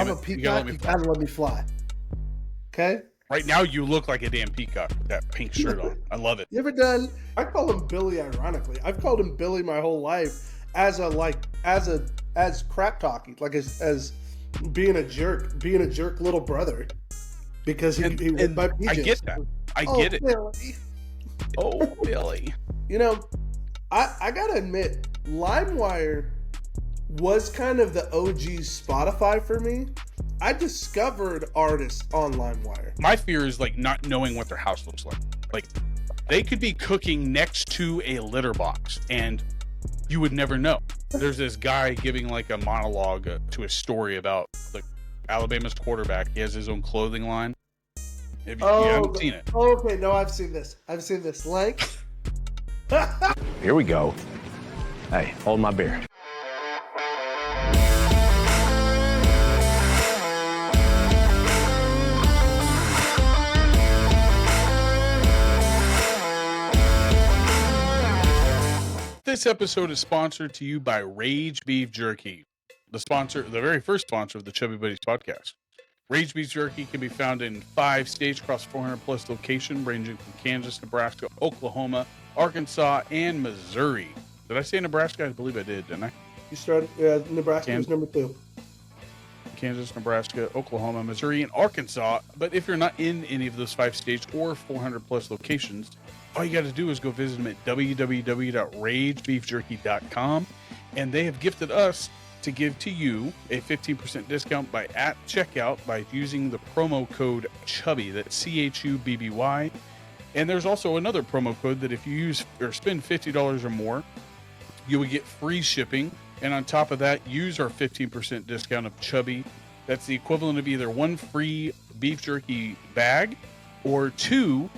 I'm a peacock. You gotta let me fly. Okay. Right now, you look like a damn peacock with that pink shirt on. I love it. You ever done? I call him Billy. Ironically, I've called him Billy my whole life as crap talking, like as being a jerk little brother, because he went by BJ. I get that. I get it. Billy. Oh, Billy. You know, I gotta admit, LimeWire was kind of the OG Spotify for me. I discovered artists on LimeWire. My fear is like not knowing what their house looks like. Like they could be cooking next to a litter box and you would never know. There's this guy giving like a monologue to a story about like Alabama's quarterback. He has his own clothing line. You haven't seen it. Oh, okay. No, I've seen this. LANK. Here we go. Hey, hold my beer. This episode is sponsored to you by Ragebeef Jerky, the very first sponsor of the Chubby Buddies podcast. Ragebeef Jerky can be found in 5 states across 400 plus locations, ranging from Kansas, Nebraska, Oklahoma, Arkansas, and Missouri. Did I say Nebraska? I believe I did, didn't I? You started. Nebraska was number 2. Kansas, Nebraska, Oklahoma, Missouri, and Arkansas. But if you're not in any of those 5 states or 400 plus locations, all you got to do is go visit them at www.ragebeefjerky.com, and they have gifted us to give to you a 15% discount at checkout by using the promo code Chubby. That's CHUBBY. And there's also another promo code that if you use or spend $50 or more, you will get free shipping. And on top of that, use our 15% discount of Chubby. That's the equivalent of either 1 free beef jerky bag or 2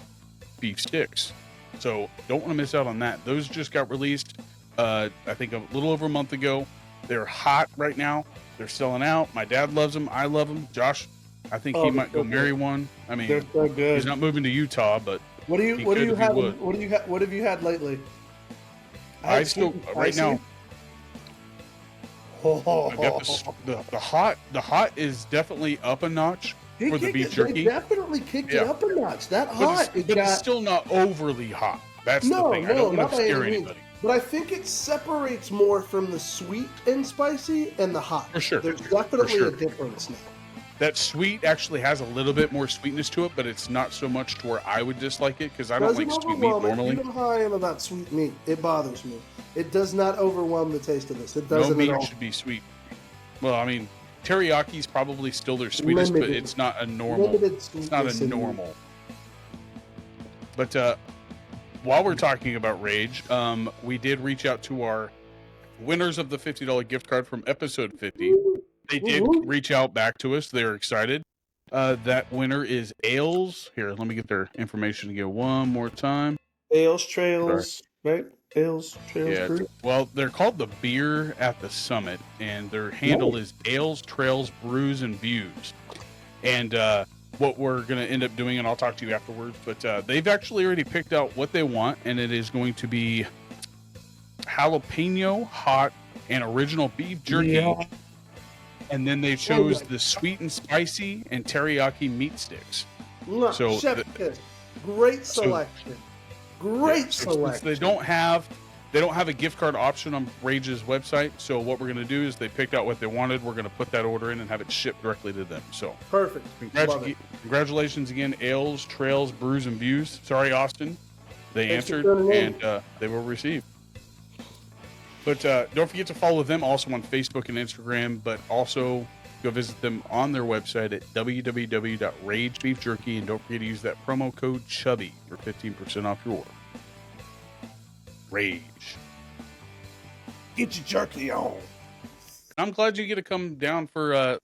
beef sticks. So don't want to miss out on that. Those just got released, I think a little over a month ago. They're hot right now. They're selling out. My dad loves them. I love them. Josh, I think he might go marry one. I mean, they're so good. He's not moving to Utah, but what have you had lately? Right now. I got the hot is definitely up a notch for the beef jerky. They definitely kicked it up a notch. That hot, it's still not overly hot. That's the thing. I don't want to scare anybody. But I think it separates more from the sweet and spicy and the hot. For sure. There's definitely a difference now. That sweet actually has a little bit more sweetness to it, but it's not so much to where I would dislike it because I don't like sweet meat normally. You know how I am about sweet meat. It bothers me. It does not overwhelm the taste of this. It doesn't at all. No meat should be sweet. Well, I mean, teriyaki is probably still their sweetest, but it's not a normal. It's not a normal. But while we're talking about Rage, we did reach out to our winners of the $50 gift card from episode 50. They did reach out back to us. They're excited. That winner is Ales. Here, let me get their information again one more time. Ales Trails, right? Ales Trails Crew. Well, they're called the Beer at the Summit, and their handle is Ales Trails Brews and Views. And what we're going to end up doing, and I'll talk to you afterwards, but they've actually already picked out what they want, and it is going to be jalapeno, hot, and original beef jerky. Yeah. And then they chose the sweet and spicy and teriyaki meat sticks. So great selection. Great selection. They don't have a gift card option on Rage's website. So what we're going to do is they picked out what they wanted. We're going to put that order in and have it shipped directly to them. So perfect. Congratulations again, Ales, Trails, Brews, and Views. Sorry, Austin. They answered and they will receive. But don't forget to follow them also on Facebook and Instagram, but also go visit them on their website at www.ragebeefjerky, and don't forget to use that promo code Chubby for 15% off your order. Rage. Get your jerky on. I'm glad you get to come down for a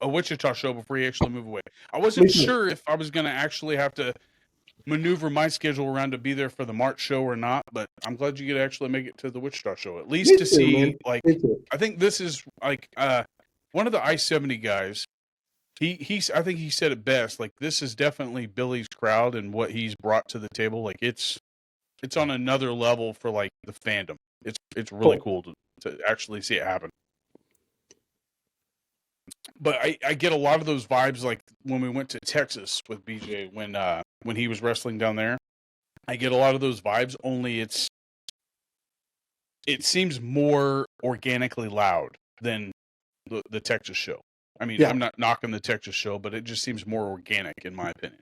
Wichita show before you actually move away. I wasn't sure if I was going to actually have to maneuver my schedule around to be there for the March show or not, but I'm glad you get to actually make it to the Wichita show, at least see, like, I think this is like, one of the I-70 guys, I think he said it best, like, this is definitely Billy's crowd and what he's brought to the table. Like, it's on another level for, like, the fandom. It's really cool to actually see it happen. But I get a lot of those vibes like when we went to Texas with BJ when he was wrestling down there. I get a lot of those vibes. Only it seems more organically loud than the Texas show. I mean, Yeah. I'm not knocking the Texas show, but it just seems more organic in my opinion.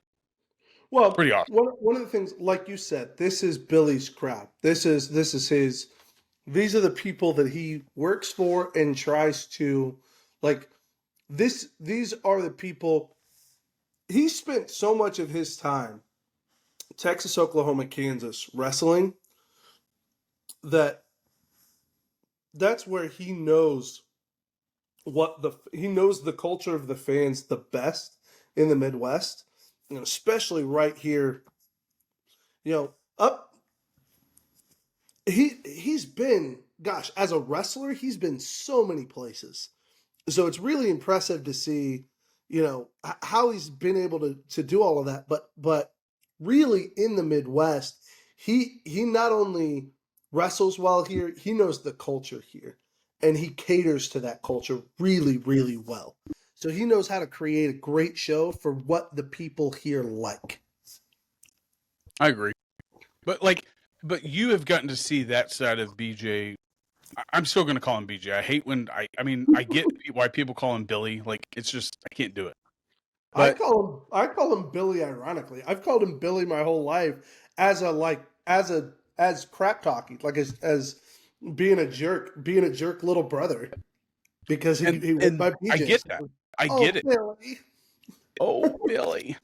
Well, Pretty awesome. one of the things, like you said, this is Billy's crowd. This is his. These are the people that he works for and tries to, like, this. These are the people. He spent so much of his time, Texas, Oklahoma, Kansas, wrestling, that's where he knows he knows the culture of the fans the best in the Midwest, especially right here. Up he's been, gosh, as a wrestler, he's been so many places. So it's really impressive to see, how he's been able to do all of that. But really in the Midwest, he not only wrestles well here, he knows the culture here, and he caters to that culture really, really well. So he knows how to create a great show for what the people here like. I agree. But you have gotten to see that side of BJ. I'm still going to call him BJ. I hate when I mean, I get why people call him Billy. Like, it's just, I can't do it. But I call him Billy ironically. I've called him Billy my whole life as crap talking, like as being a jerk little brother, because he went by BJ. I get that. I get it. Billy. Oh, Billy.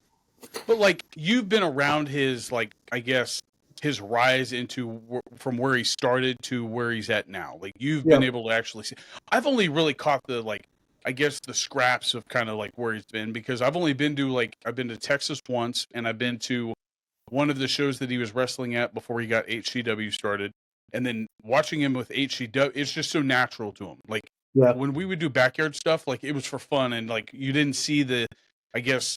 But like, you've been around his, like, I guess, his rise into from where he started to where he's at now. Like, you've been able to actually see. I've only really caught the, like, I guess the scraps of kind of like where he's been, because I've only been to, like, I've been to Texas once, and I've been to one of the shows that he was wrestling at before he got HCW started. And then watching him with HCW, it's just so natural to him. Like, when we would do backyard stuff, like, it was for fun, and like, you didn't see the, I guess,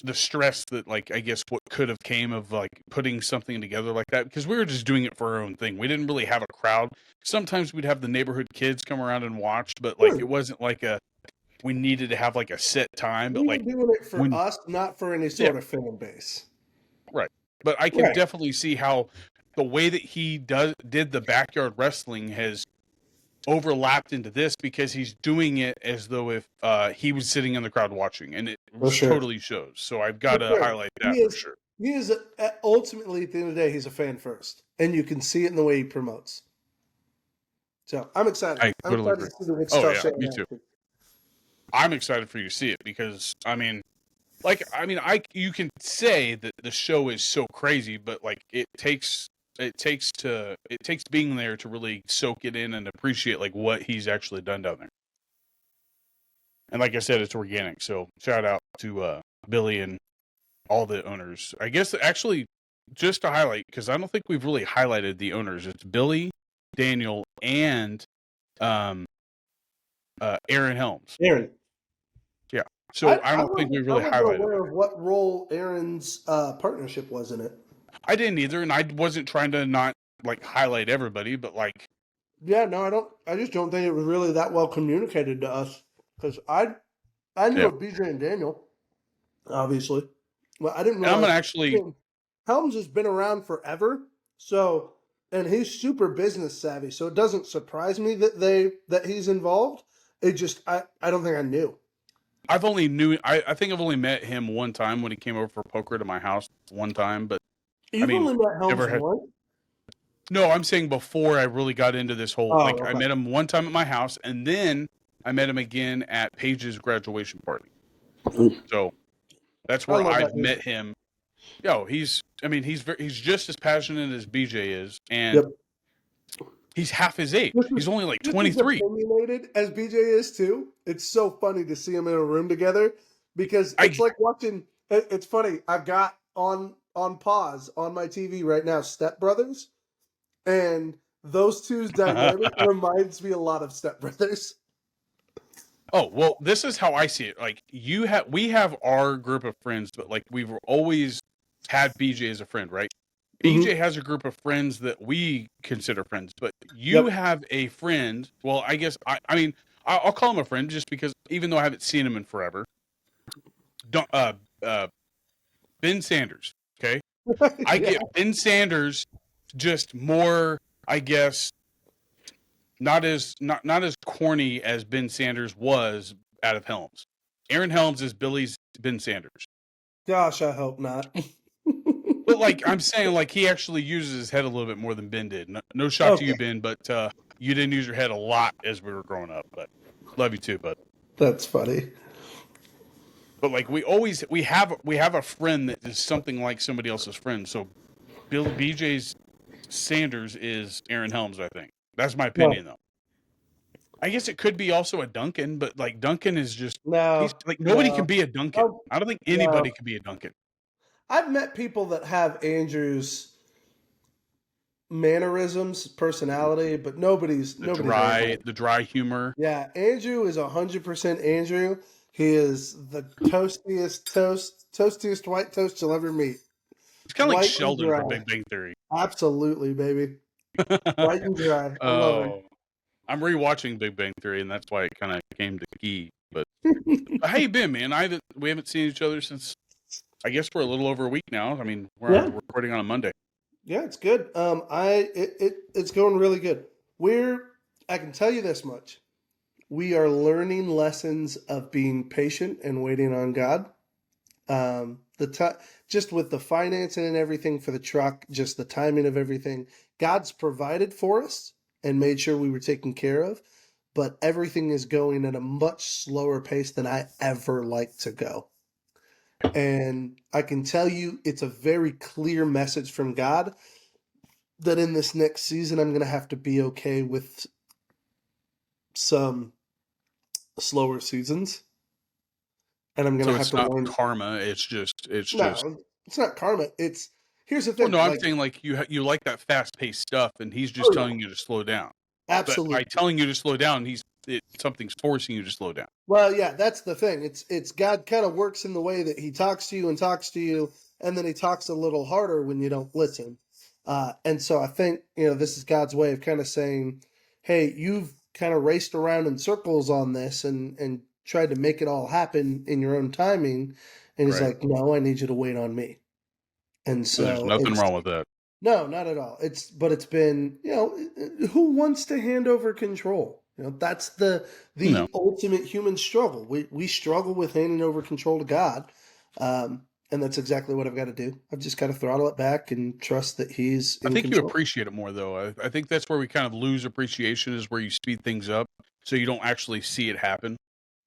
the stress that, like, I guess what could have came of like putting something together like that, because we were just doing it for our own thing. We didn't really have a crowd. Sometimes we'd have the neighborhood kids come around and watch, but like, it wasn't like we needed to have like a set time. But We like, were doing it for us, not for any sort of fan base. Right. But I can definitely see how the way that he did the backyard wrestling has overlapped into this, because he's doing it as though if he was sitting in the crowd watching, and it totally shows. So I've got to highlight that for sure. He is ultimately, at the end of the day, he's a fan first, and you can see it in the way he promotes. So I'm excited. I'm excited to see the next stuff. Me too. I'm excited for you to see it, because you can say that the show is so crazy, but like, it takes being there to really soak it in and appreciate like what he's actually done down there. And like I said, it's organic. So shout out to Billy and all the owners. I guess actually, just to highlight, because I don't think we've really highlighted the owners. It's Billy, Daniel, and Aaron Helms. Aaron. Yeah. So I don't think we really highlighted. I wasn't aware of what role Aaron's partnership was in it. I didn't either, and I wasn't trying to not like highlight everybody, but like, yeah, no, I just don't think it was really that well communicated to us, because I knew of BJ and Daniel, obviously, but I didn't know. Helms has been around forever, so, and he's super business savvy, so it doesn't surprise me that he's involved. It just I don't think I knew. I think I've only met him one time when he came over for poker to my house one time, but You've only met Helms once? No, I'm saying before I really got into this whole, I met him one time at my house, and then I met him again at Paige's graduation party. So that's where I've met him. He's just as passionate as BJ is, and he's half his age. He's only like 23. As opinionated as BJ is too. It's so funny to see him in a room together, because it's like watching. It's funny. I've got on pause on my TV right now Step Brothers, and those two's dynamic reminds me a lot of Step Brothers. Oh, well, this is how I see it. Like, we have our group of friends, but like, we've always had BJ as a friend, right? BJ has a group of friends that we consider friends, but you have a friend. Well, I guess I mean, I'll call him a friend just because, even though I haven't seen him in forever. Don't Ben Sanders. Okay, I Yeah. get Ben Sanders just more, I guess, not as corny as Ben Sanders was out of Helms. Aaron Helms is Billy's Ben Sanders. Gosh, I hope not. But like I'm saying, like he actually uses his head a little bit more than Ben did. No shot to you, Ben, but you didn't use your head a lot as we were growing up. But love you too, bud. That's funny. But like we have a friend that is something like somebody else's friend. So BJ's Sanders is Aaron Helms, I think. That's my opinion, though. I guess it could be also a Duncan, but like Duncan is just he's like nobody can be a Duncan. I don't think anybody can be a Duncan. I've met people that have Andrew's mannerisms, personality, but nobody's the dry humor. Yeah, Andrew is 100% Andrew. He is the toastiest white toast you'll ever meet. It's kind of like Sheldon from Big Bang Theory. Absolutely, baby. White and dry. I love it. I'm rewatching Big Bang Theory, and that's why it kind of came to key. But how you been, man? We haven't seen each other since, I guess we're a little over a week now. I mean, we're recording on a Monday. Yeah, it's good. It's going really good. I can tell you this much. We are learning lessons of being patient and waiting on God. Just with the financing and everything for the truck, just the timing of everything, God's provided for us and made sure we were taken care of, but everything is going at a much slower pace than I ever like to go. And I can tell you it's a very clear message from God that in this next season, I'm going to have to be okay with some slower seasons. And I'm going to have to learn. Karma. It's not karma. Here's the thing. Well, no, I'm saying like you like that fast paced stuff, and he's just telling you to slow down. Absolutely. But by telling you to slow down, something's forcing you to slow down. Well, yeah, that's the thing. It's God kind of works in the way that he talks to you, and then he talks a little harder when you don't listen. And so I think, this is God's way of kind of saying, hey, you've kind of raced around in circles on this and tried to make it all happen in your own timing. And he's like, no, I need you to wait on me. And so there's nothing wrong with that. No, not at all. It's been, who wants to hand over control? That's the ultimate human struggle. We struggle with handing over control to God. And that's exactly what I've got to do. I've just got to throttle it back and trust that he's in control. You appreciate it more, though. I think that's where we kind of lose appreciation, is where you speed things up so you don't actually see it happen.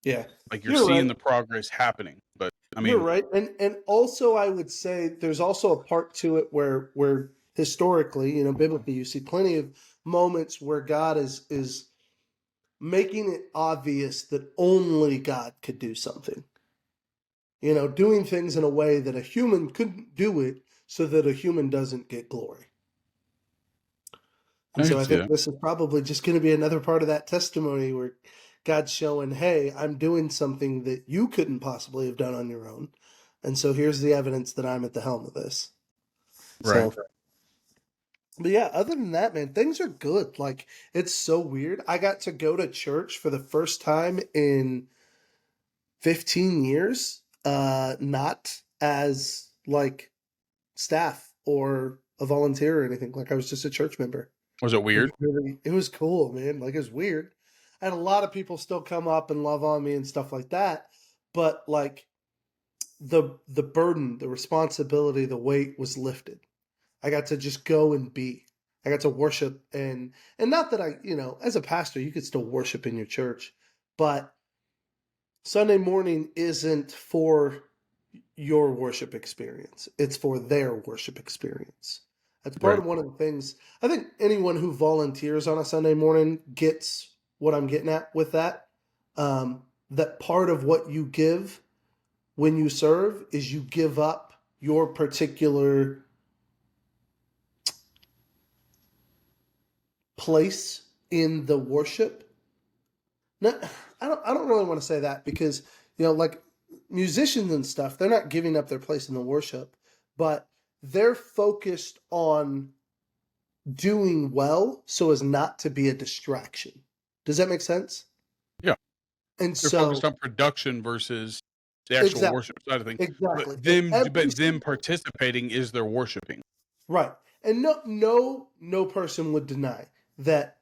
Yeah. Like you're seeing the progress happening. But I mean, you're right. And also I would say there's also a part to it where historically, biblically, you see plenty of moments where God is making it obvious that only God could do something. Doing things in a way that a human couldn't do it so that a human doesn't get glory. And so I think this is probably just going to be another part of that testimony where God's showing, hey, I'm doing something that you couldn't possibly have done on your own. And so here's the evidence that I'm at the helm of this. Right. So, but yeah, other than that, man, things are good. Like, it's so weird. I got to go to church for the first time in 15 years, not as like staff or a volunteer or anything. Like, I was just a church member. Was it weird? It was cool, man. Like, it was weird. I had a lot of people still come up and love on me and stuff like that. But like the burden, the responsibility, the weight was lifted. I got to just go and be. I got to worship and not that I, as a pastor, you could still worship in your church, but Sunday morning isn't for your worship experience. It's for their worship experience. That's part of one of the things. I think anyone who volunteers on a Sunday morning gets what I'm getting at with that. That part of what you give when you serve is you give up your particular place in the worship. No, I don't really want to say that because, like musicians and stuff, they're not giving up their place in the worship, but they're focused on doing well so as not to be a distraction. Does that make sense? Yeah. And They're so focused on production versus the actual worship side of things. exactly. But them participating is their worshiping. Right. And no person would deny that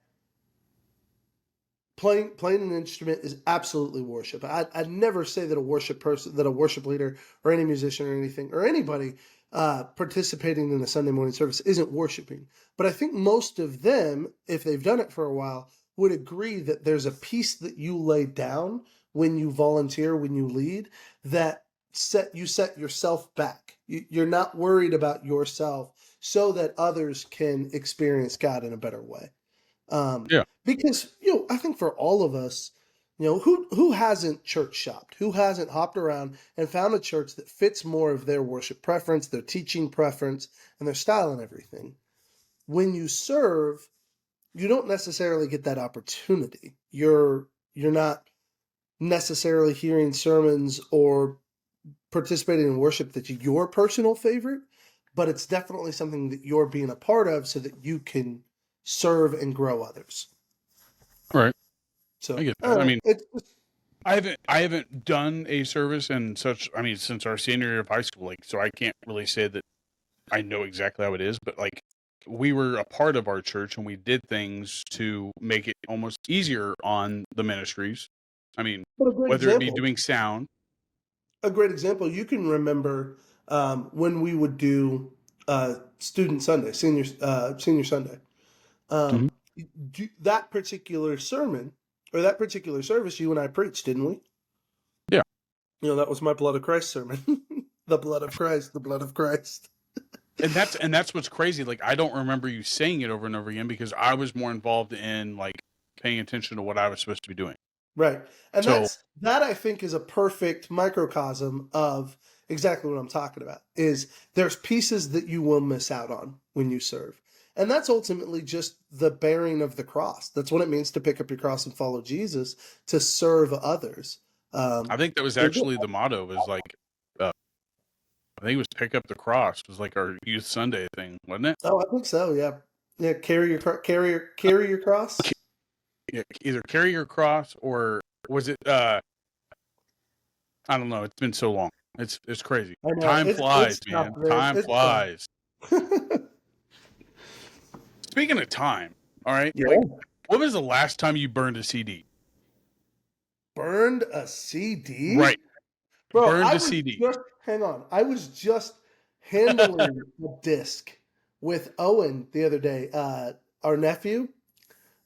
playing an instrument is absolutely worship. I'd never say that a worship leader or any musician or anything or anybody participating in a Sunday morning service isn't worshiping. But I think most of them, if they've done it for a while, would agree that there's a piece that you lay down when you volunteer, when you lead, that set yourself back. You're not worried about yourself so that others can experience God in a better way. Yeah. Because, I think for all of us, who hasn't church shopped? Who hasn't hopped around and found a church that fits more of their worship preference, their teaching preference, and their style and everything? When you serve, you don't necessarily get that opportunity. You're not necessarily hearing sermons or participating in worship that's your personal favorite, but it's definitely something that you're being a part of so that you can serve and grow others. Right. So I get that. I mean, it's I haven't done a service in such. I mean, since our senior year of high school, so I can't really say that I know exactly how it is. But we were a part of our church, and we did things to make it almost easier on the ministries. I mean, whether it be doing sound. A great example. You can remember when we would do student Sunday, senior Sunday. That particular sermon or that particular service, you and I preached, didn't we? Yeah. That was my Blood of Christ sermon. The blood of Christ, the blood of Christ. And that's what's crazy. I don't remember you saying it over and over again because I was more involved in paying attention to what I was supposed to be doing. Right. And that I think is a perfect microcosm of exactly what I'm talking about. Is there's pieces that you will miss out on when you serve. And that's ultimately just the bearing of the cross. That's what it means to pick up your cross and follow Jesus, to serve others. I think that was actually the motto. Was I think it was pick up the cross. Was our youth Sunday thing, wasn't it? Oh, I think so. Yeah, yeah. Carry your cross. Yeah, either carry your cross or was it? I don't know. It's been so long. It's crazy. Time flies, man. Time flies. Speaking of time, all right. Yeah. What was the last time you burned a CD? Burned a CD? Right. Bro, burned a CD. Hang on. I was just handling a disc with Owen the other day, our nephew,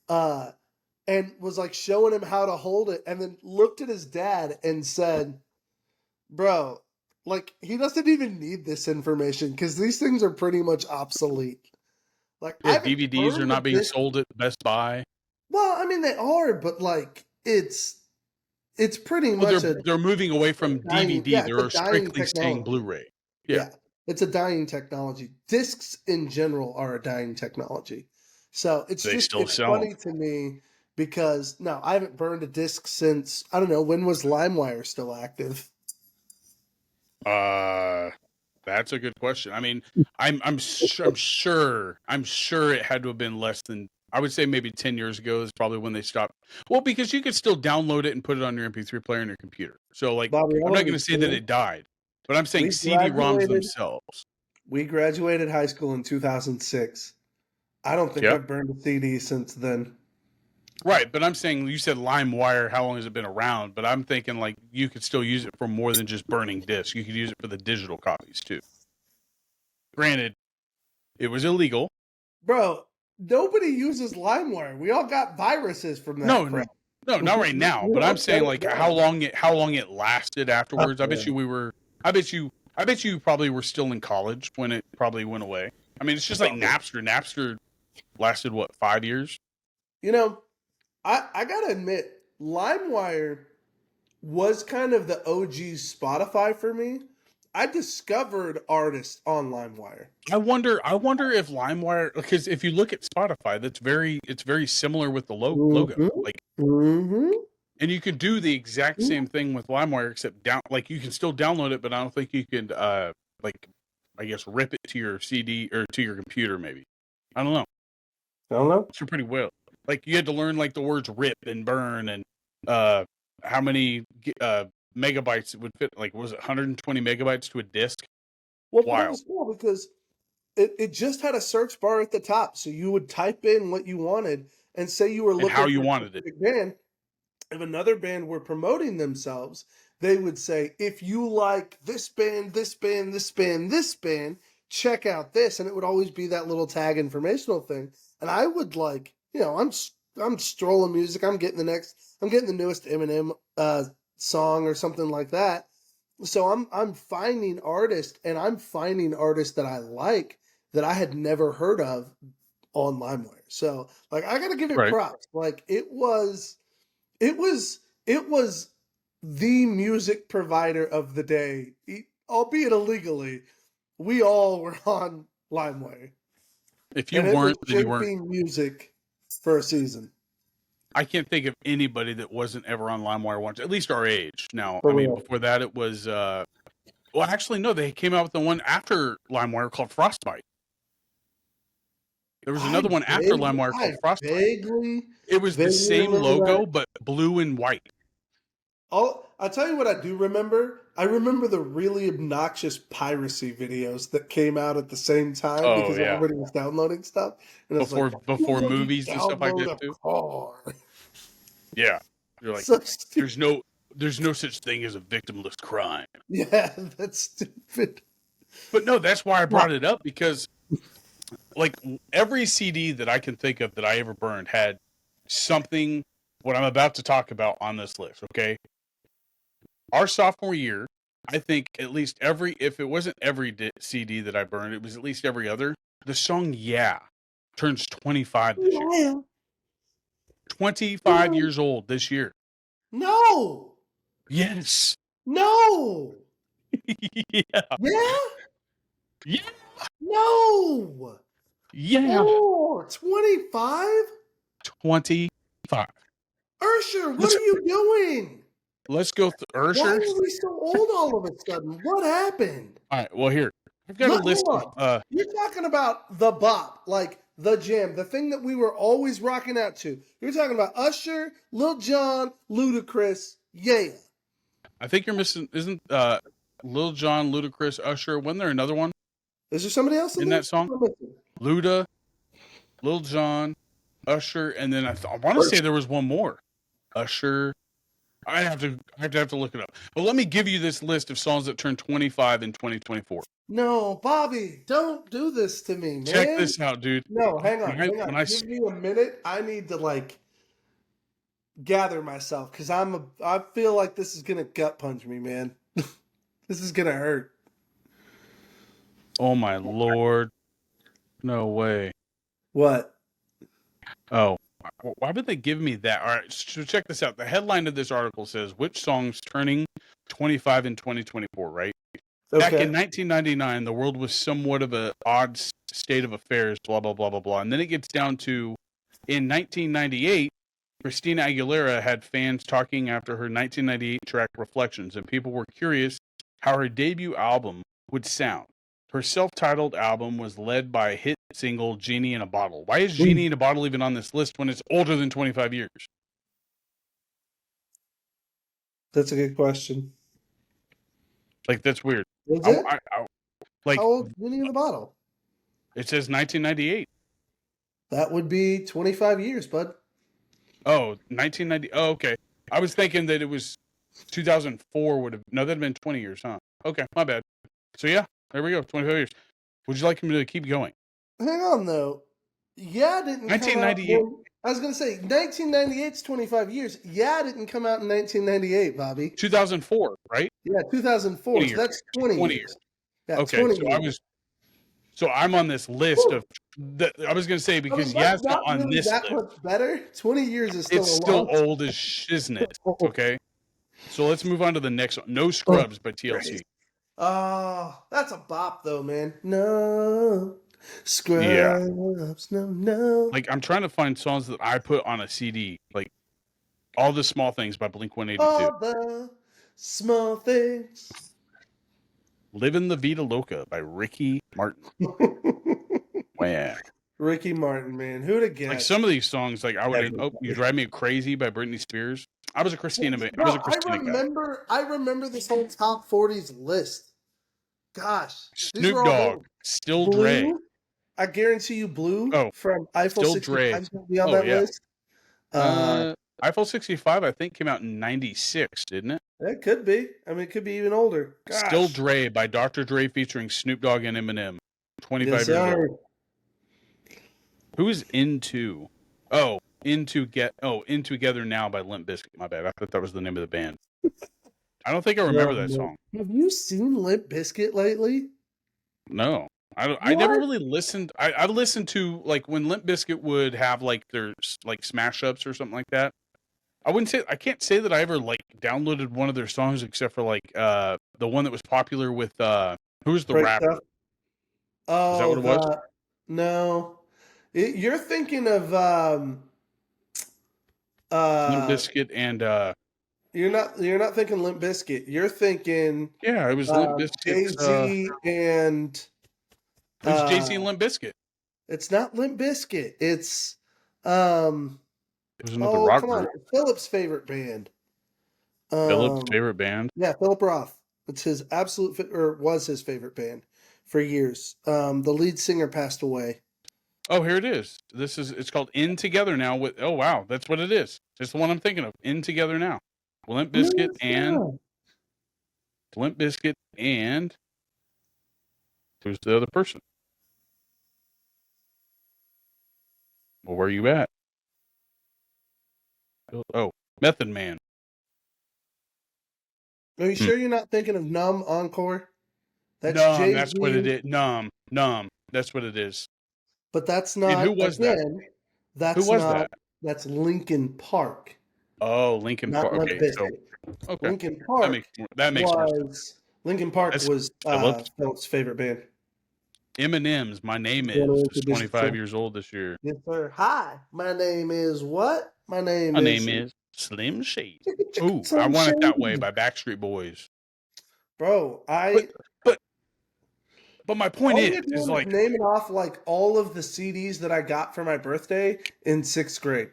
and was showing him how to hold it, and then looked at his dad and said, bro, he doesn't even need this information because these things are pretty much obsolete. DVDs are not being sold at Best Buy. Well, I mean, they are, but it's pretty much they're moving away from DVD. They're strictly staying Blu-ray. Yeah. It's a dying technology. Discs in general are a dying technology. So it's funny to me because I haven't burned a disc since, I don't know, when was LimeWire still active? That's a good question. I mean, I'm sure it had to have been less than, I would say maybe 10 years ago is probably when they stopped. Well, because you could still download it and put it on your MP3 player on your computer. So Bobby, I'm not going to say that it died, but I'm saying CD-ROMs themselves. We graduated high school in 2006. I don't think I've burned a CD since then. Right, but I'm saying, you said LimeWire, how long has it been around? But I'm thinking you could still use it for more than just burning discs. You could use it for the digital copies too. Granted, it was illegal. Bro, nobody uses LimeWire. We all got viruses from that. No, not right now. But I'm saying how long it lasted afterwards. I bet you probably were still in college when it probably went away. I mean, it's just like Napster. Napster lasted 5 years? I gotta admit, LimeWire was kind of the OG Spotify for me. I discovered artists on LimeWire. I wonder if LimeWire, because if you look at Spotify, it's very similar with the logo. And you could do the exact same thing with LimeWire, except you can still download it, but I don't think you could I guess rip it to your CD or to your computer maybe. I don't know. It's pretty well. You had to learn the words rip and burn and how many megabytes it would fit. Like, was it 120 megabytes to a disc? Well, that Wild. was cool because it just had a search bar at the top, so you would type in what you wanted, and say you were And looking how for you a wanted it. specific band. If another band were promoting themselves, they would say, if you like this band, this band, this band, this band, check out this. And it would always be that little tag informational thing. And I would like, I'm strolling music. I'm getting the newest Eminem song or something like that. So I'm finding artists, and I'm finding artists that I like that I had never heard of on LimeWire. So like, I got to give it Right. props. Like it was the music provider of the day, albeit illegally. We all were on LimeWire. If you And it was weren't, then you weren't. shaping music for a season. I can't think of anybody that wasn't ever on LimeWire once, at least our age. Now, For I mean, real. before that, it was, well, actually, no, they came out with the one after LimeWire called Frostbite. There was another one after LimeWire called Frostbite. It was the same logo, but blue and white. I'll tell you what I do remember. I remember the really obnoxious piracy videos that came out at the same time because everybody was downloading stuff. And Before movies and stuff like that too. Car. Yeah. You're like, So there's no such thing as a victimless crime. Yeah, that's stupid. But no, that's why I brought it up, because like every CD that I can think of that I ever burned had something, what I'm about to talk about on this list, okay? Our sophomore year, I think at least if it wasn't every CD that I burned, it was at least every other. The song Yeah turns 25 this year. 25 years old this year. No. Yes. No. Yeah. Yeah? Yeah. No. Yeah. Oh, 25? 25. Ursher, what are you doing? Let's go Ursher. Why are we so old all of a sudden? What happened? All right, well, here. I've got a list of... You're talking about the bop, like the jam, the thing that we were always rocking out to. You're talking about Usher, Lil Jon, Ludacris, yeah. I think you're missing... Isn't Lil Jon, Ludacris, Usher... Wasn't there another one? Is there somebody else in that song? Luda, Lil Jon, Usher, and then I want to say there was one more. Usher... I have to look it up. But let me give you this list of songs that turned 25 in 2024. No, Bobby, don't do this to me, man. Check this out, dude. No, hang on. Give me a minute. I need to gather myself because I feel like this is gonna gut punch me, man. This is gonna hurt. Oh my Lord. No way. What? Oh. Why would they give me that? All right, so check this out. The headline of this article says, which song's turning 25 in 2024, right? Okay. Back in 1999, the world was somewhat of an odd state of affairs, blah, blah, blah, blah, blah. And then it gets down to, in 1998, Christina Aguilera had fans talking after her 1998 track Reflections, and people were curious how her debut album would sound. Her self-titled album was led by a hit single, Genie in a Bottle. Why is Genie in a Bottle even on this list when it's older than 25 years? That's a good question. Like, that's weird. Is it? Like, how old is Genie in the Bottle? It says 1998. That would be 25 years, bud. Oh, 1990. Oh, okay. I was thinking that it was 2004 would have... No, that'd have been 20 years, huh? Okay, my bad. So, yeah. There we go, 25 years. Would you like him to keep going? Hang on, though. Yeah, didn't 1998. come out. I was going to say, 1998's 25 years. Yeah, didn't come out in 1998, Bobby. 2004, right? Yeah, 2004. So that's 20 years. Yeah, okay, 20 so years. I'm on this list of... I was going to say, because it's not on really this list. Much better. 20 years is still still old as shiznit, okay? So let's move on to the next one. No Scrubs by TLC. Oh, that's a bop, though, man. No Scrubs, no. Like, I'm trying to find songs that I put on a CD. Like, All the Small Things by Blink-182. All the Small Things. Livin' La Vida Loca by Ricky Martin. Wow. Ricky Martin, man. Who'd have guessed? Like, some of these songs, like, You Drive Me Crazy by Britney Spears. I was a Christina guy. I remember this whole top 40s list. Gosh, these were Snoop all Dogg, good. Still Dre. Blue. I guarantee you, Blue Oh, from Eiffel Still 65 is Dre. going to be on Oh, that yeah. list. Eiffel 65, I think, came out in 96, didn't it? It could be. I mean, it could be even older. Gosh. Still Dre by Dr. Dre featuring Snoop Dogg and Eminem. 25 Yes, years sir. old. Who's Into? Oh, In Together Now by Limp Bizkit. My bad. I thought that was the name of the band. I don't think I remember that song. Have you seen Limp Bizkit lately? No. I never really listened. I listened to, like, when Limp Bizkit would have, like, their, like, smash ups or something like that. I can't say that I ever, like, downloaded one of their songs except for, like, the one that was popular with, who's the Break rapper? Stuff? Oh, is that what it was? No. You're thinking of, Limp Bizkit and, You're not thinking Limp Bizkit. You're thinking yeah, it was Limp Bizkit. Jay-Z and who's Jay-Z and Limp Bizkit? It's not Limp Bizkit. It's It was another rock group. Philip's favorite band. Philip's favorite band? Yeah, Philip Roth. It's his was his favorite band for years. The lead singer passed away. Oh, here it is. It's called In Together Now with, oh wow, that's what it is. It's the one I'm thinking of. In Together Now. Limp Bizkit and who's the other person? Well, where are you at? Oh, Method Man. Are you sure you're not thinking of Numb Encore? That's Numb, Jay-Z. That's what it is. Numb. That's what it is. But that's not. And who was that? Who was that? That's Linkin Park. Oh, Linkin Park. Okay, Linkin Park. That makes more sense. Linkin Park was Philip's favorite band. Eminem's My Name Is 25 years old this year. Yes, sir. Hi, my name is what? My name is Slim Shady. Ooh, I Want It That Way by Backstreet Boys. Bro, But my point is like naming off like all of the CDs that I got for my birthday in 6th grade.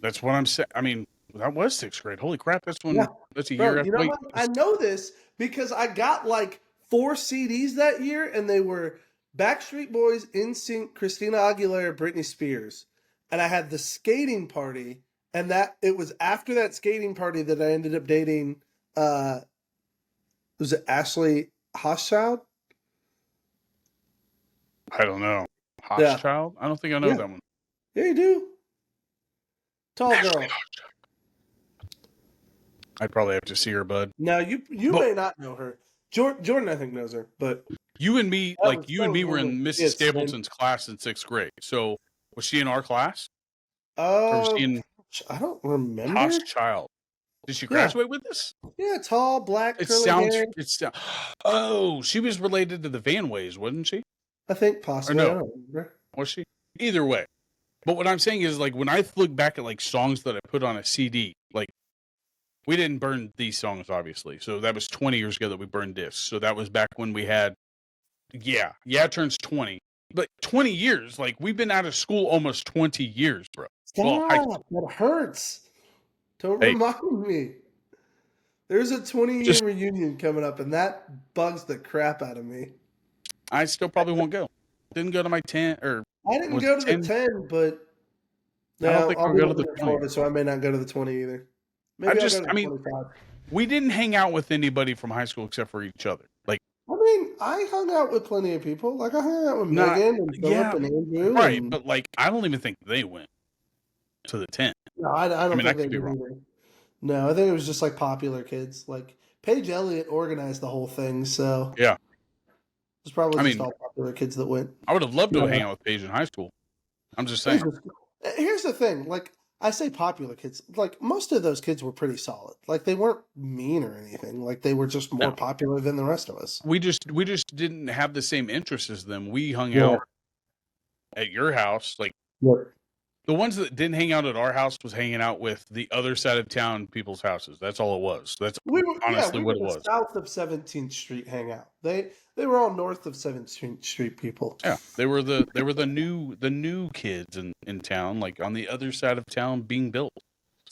That's what I'm saying. I mean, that was 6th grade. Holy crap! That's a year after. You know what? I know this because I got like 4 CDs that year, and they were Backstreet Boys, NSYNC, Christina Aguilera, Britney Spears, and I had the skating party, and that it was after that skating party that I ended up dating. Was it Ashley Hochschild? I don't know. Hochschild? I don't think I know that one. Yeah, you do. Tall girl. I'd probably have to see her, bud. No, you may not know her. Jordan, I think, knows her, but you and me were in Mrs. Stapleton's class in 6th grade. So was she in our class? I don't remember. Hochschild. Did she graduate with us? Yeah, tall, black, curly hair. Oh, she was related to the Van Ways, wasn't she? I think possibly. Or no. I don't remember. Was she? Either way. But what I'm saying is, like, when I look back at, like, songs that I put on a CD, like, we didn't burn these songs, obviously. So that was 20 years ago that we burned discs. So that was back when we had, it turns 20. But 20 years, like, we've been out of school almost 20 years, bro. Stop, that hurts. Don't remind me. There's a 20-year reunion coming up, and that bugs the crap out of me. I still probably won't go. Didn't go to my 10, or I didn't go to the 10, but I don't think I'll go to the 20. So I may not go to the 20 either. Maybe I'll go to the 25. We didn't hang out with anybody from high school except for each other. Like, I mean, I hung out with plenty of people. Like, I hung out with Megan and Philip and Andrew. Right, but like, I don't even think they went to the 10. No, I don't think I they could be did wrong. either. No, I think it was just like popular kids. Like Paige Elliott organized the whole thing, so yeah, it was probably just all popular kids that went. I would have loved to hang out with Paige in high school. I'm just saying. Here's the thing, like I say, popular kids. Like most of those kids were pretty solid. Like they weren't mean or anything. Like they were just more popular than the rest of us. We just didn't have the same interests as them. We hung out at your house, like. The ones that didn't hang out at our house was hanging out with the other side of town people's houses. That's all it was. That's honestly what it was. South of 17th Street hangout. They were all north of 17th Street people. Yeah, they were the new kids in town, like on the other side of town being built.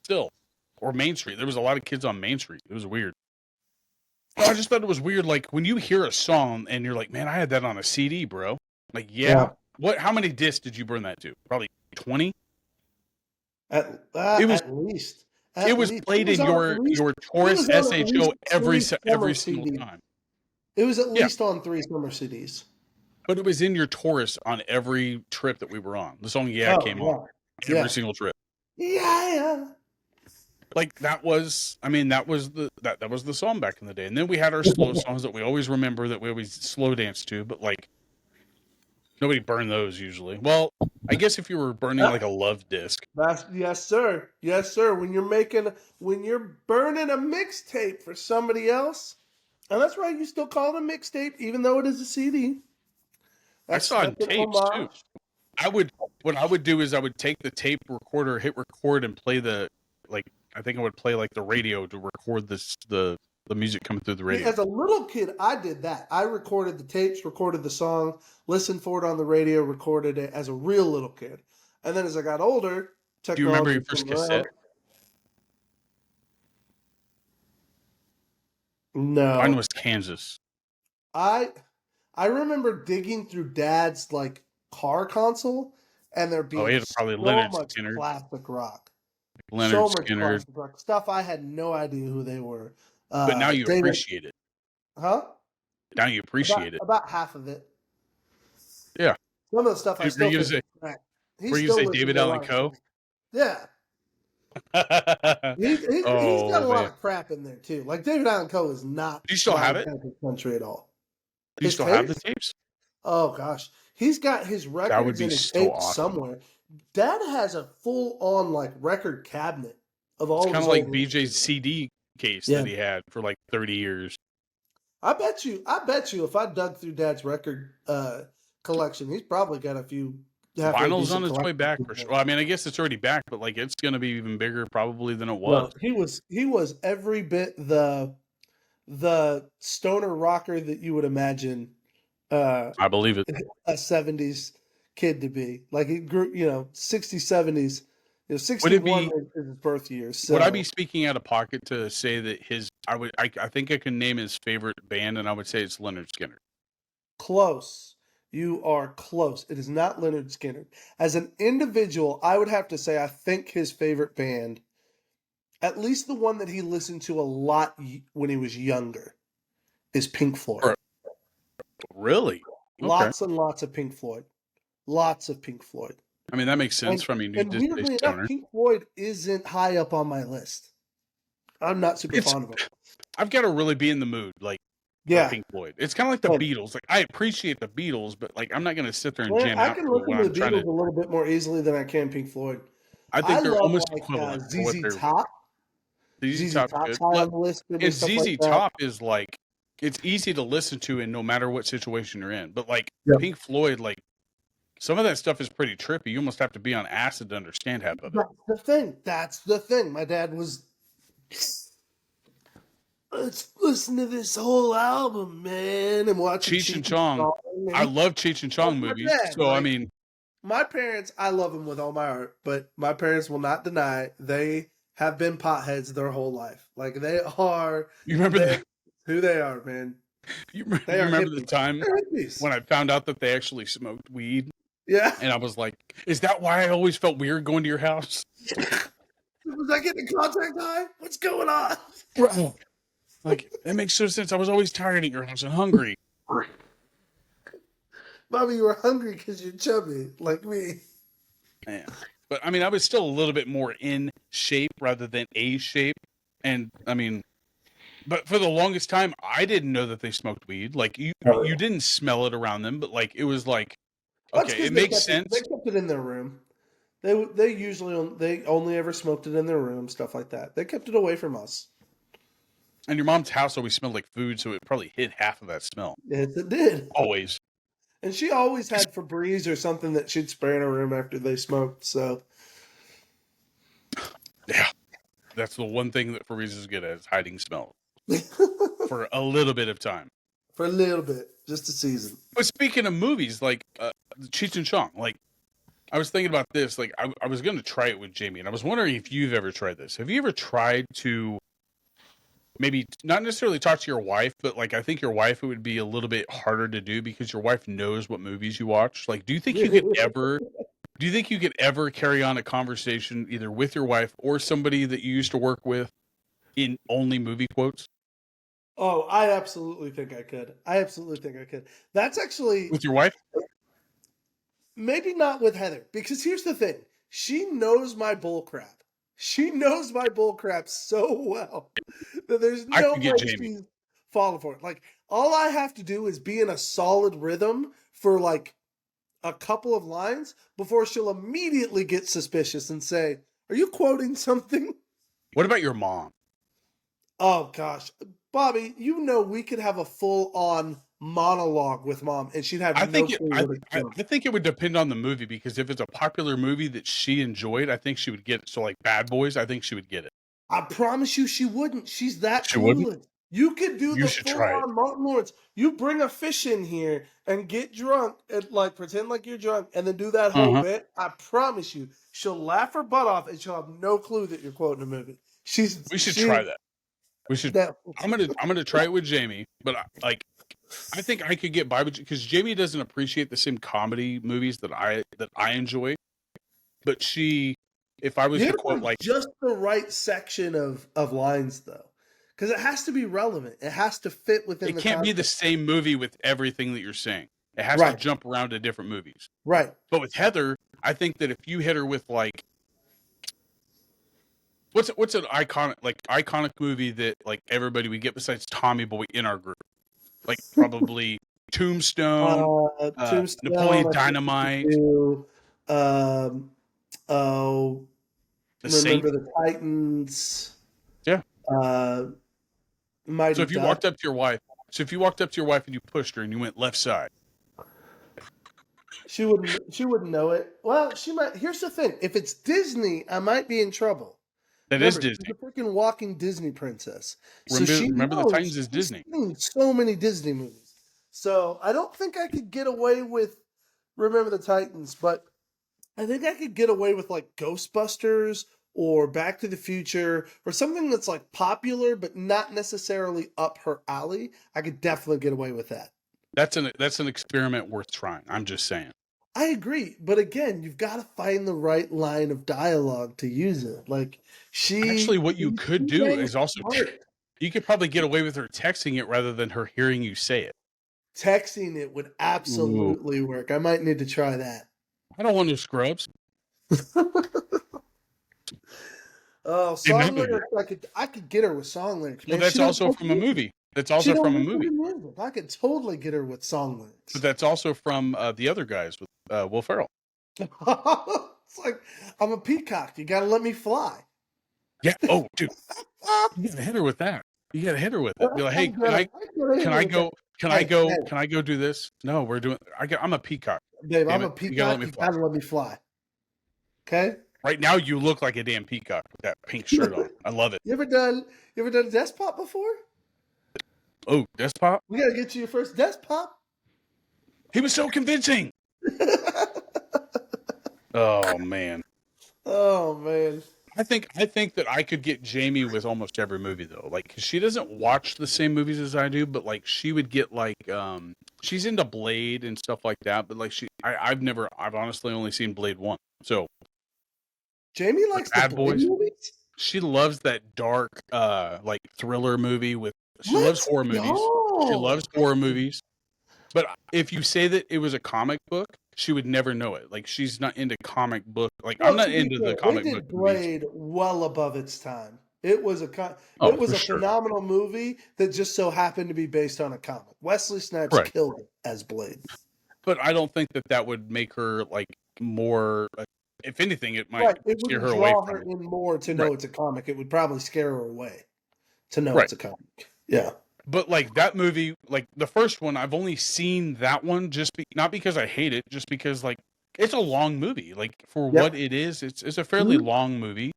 still. Or Main Street. There was a lot of kids on Main Street. It was weird. I just thought it was weird. Like when you hear a song and you're like, man, I had that on a CD, bro. Like, yeah. What? How many discs did you burn that to? Probably 20. At least. It was played in your Taurus SHO every single time. It was at least on 3 summer CDs. But it was in your Taurus on every trip that we were on. The song came on every single trip. Yeah. Like that was the song back in the day. And then we had our slow songs that we always remember, that we always slow dance to, but like nobody burned those usually. Well, I guess if you were burning like a love disc. Yes, sir. When you're burning a mixtape for somebody else, and that's right, you still call it a mixtape, even though it is a CD. I saw it in tapes too. What I would do is I would take the tape recorder, hit record, and play I think I would play like the radio to record the music coming through the radio. As a little kid, I did that. I recorded the tapes, recorded the song, listened for it on the radio, recorded it as a real little kid. And then as I got older, technology. Do you remember your first cassette? No. Mine was Kansas. I remember digging through Dad's like car console, and there being probably so Leonard much Skinner. classic rock. Leonard Skinner. Classic rock. Stuff I had no idea who they were. But now you appreciate it. Huh? Now you appreciate it. About half of it. Yeah. Some of the stuff I still think. Were you say David Allan Coe? Yeah. He's got a lot of crap in there too. Like David Allan Coe is not. Do you still have it? Country at all. Do you still have the tapes? Oh gosh, he's got his records in his tapes somewhere. Dad has a full-on like record cabinet of all. It's kind of like BJ's CD case that he had for like 30 years. I bet you if I dug through Dad's record collection, he's probably got a few. Vinyl's on its way back for sure. Well, I mean, I guess it's already back, but like it's going to be even bigger probably than it was. Well, he was every bit the stoner rocker that you would imagine. I believe it. A 70s kid to be. Like he grew, 60s, 70s. 61 is his birth year. So. Would I be speaking out of pocket to say that I think I can name his favorite band, and I would say it's Leonard Skinner. Close. You are close. It is not Leonard Skinner. As an individual, I would have to say I think his favorite band, at least the one that he listened to a lot when he was younger, is Pink Floyd. Really? Okay. Lots and lots of Pink Floyd. Lots of Pink Floyd. I mean, that makes sense from you. And weirdly enough, Pink Floyd isn't high up on my list. I'm not super fond of it. I've got to really be in the mood, like Pink Floyd. It's kind of like the Beatles. Like I appreciate the Beatles, but like I'm not going to sit there and jam out. I can listen to the Beatles a little bit more easily than I can Pink Floyd. I think they're almost equivalent. ZZ Top. ZZ Top's good. High on the list. And ZZ Top is like, it's easy to listen to in no matter what situation you're in. But like Pink Floyd, like some of that stuff is pretty trippy. You almost have to be on acid to understand half of it. That's the thing. My dad was, let's listen to this whole album, man, and watch Cheech and Chong. I love Cheech and Chong movies. I mean, my parents, I love them with all my heart, but my parents will not deny they have been potheads their whole life. Like they are. You remember who they are, man. You remember the time when I found out that they actually smoked weed? Yeah. And I was like, is that why I always felt weird going to your house? Was I getting contact high? What's going on? Bro. Like, that makes no sense. I was always tired at your house and hungry. Bobby, you were hungry because you're chubby, like me. Yeah. But, I mean, I was still a little bit more in shape rather than A shape. And, I mean, but for the longest time, I didn't know that they smoked weed. Like, you didn't smell it around them, but, like, it was like, okay, it makes sense. They kept it in their room. They usually only ever smoked it in their room, stuff like that. They kept it away from us. And your mom's house always smelled like food, so it probably hid half of that smell. Yes, it did. Always. And she always had Febreze or something that she'd spray in her room after they smoked, so. Yeah. That's the one thing that Febreze is good at, is hiding smell. For a little bit of time. For a little bit. Just a season. But speaking of movies, like Cheech and Chong, like I was thinking about this. Like, I was going to try it with Jamie, and I was wondering if you've ever tried this. Have you ever tried to maybe not necessarily talk to your wife, but like I think your wife, it would be a little bit harder to do because your wife knows what movies you watch. Like, do you think you could ever carry on a conversation either with your wife or somebody that you used to work with in only movie quotes? Oh, I absolutely think I could. That's actually With your wife? maybe not with Heather, because here's the thing. She knows my bull crap. She knows my bull crap so well that there's I no could way get Jamie. she's falling for it. Like, all I have to do is be in a solid rhythm for like a couple of lines before she'll immediately get suspicious and say, "Are you quoting something?" What about your mom? Oh gosh, Bobby, you know we could have a full-on monologue with Mom, and she'd have I no think clue where to go. I think it would depend on the movie, because if it's a popular movie that she enjoyed, I think she would get it. So like Bad Boys, I think she would get it. I promise you, she wouldn't. She's that She wouldn't? clueless. You could do You the should try it. full-on Martin Lawrence. You bring a fish in here and get drunk and like pretend like you're drunk, and then do that whole bit. I promise you, she'll laugh her butt off, and she'll have no clue that you're quoting a movie. We should try that. We should. I'm gonna try it with Jamie, but I think I could get by with, because Jamie doesn't appreciate the same comedy movies that I enjoy. But if I was to quote like just the right section of lines though, because it has to be relevant. It has to fit within. It can't be the same movie with everything that you're saying. It has to jump around to different movies. Right. But with Heather, I think that if you hit her with like what's an iconic movie that like everybody we get besides Tommy Boy in our group, like probably Tombstone, Napoleon Dynamite, The Saint. Remember the Titans. Yeah. Mighty So if you walked up to your wife and you pushed her and you went left side, she wouldn't know it. Well, she might. Here's the thing: if it's Disney, I might be in trouble. That is Disney. She's a freaking walking Disney princess. Remember the Titans is Disney. She's seen so many Disney movies. So I don't think I could get away with Remember the Titans, but I think I could get away with like Ghostbusters or Back to the Future or something that's like popular but not necessarily up her alley. I could definitely get away with that. That's an experiment worth trying. I'm just saying. I agree, but again, you've got to find the right line of dialogue to use it. Like what you could do is also you could probably get away with her texting it rather than her hearing you say it. Texting it would absolutely work. I might need to try that. I don't want no scrubs. Oh, song lyrics! I could get her with song lyrics. Well, that's also from a movie. That's also from a movie. I could totally get her with song lyrics. But that's also from the other guys with Will Ferrell. It's like, I'm a peacock. You got to let me fly. Yeah. Oh, dude. You got to hit her with that. You got to hit her with it. Be like, hey, can I go do this? No, we're doing. I'm a peacock. Babe, I'm a peacock. You got to let me fly. Okay. Right now, you look like a damn peacock with that pink shirt on. I love it. You ever done Despot before? Oh, Despot? We got to get you your first Despot. He was so convincing. Oh man. I think that I could get Jamie with almost every movie though. Like, 'cause she doesn't watch the same movies as I do, but like she would get like she's into Blade and stuff like that. But like I've honestly only seen Blade 1. So Jamie likes Bad the Boys. movies. She loves that dark like thriller movie with. She loves horror movies. She loves horror movies. But if you say that it was a comic book, she would never know it. Like, she's not into comic book. Like, I'm not into the comic book. Blade well above its time. It was a phenomenal movie that just so happened to be based on a comic. Wesley Snipes killed it as Blade. But I don't think that would make her like more. If anything, it might steer her away from it. In more to know it's a comic. It would probably scare her away to know it's a comic. Yeah. But like that movie, like the first one, I've only seen that one not because I hate it, just because like it's a long movie. Like for what it is, it's a fairly long movie.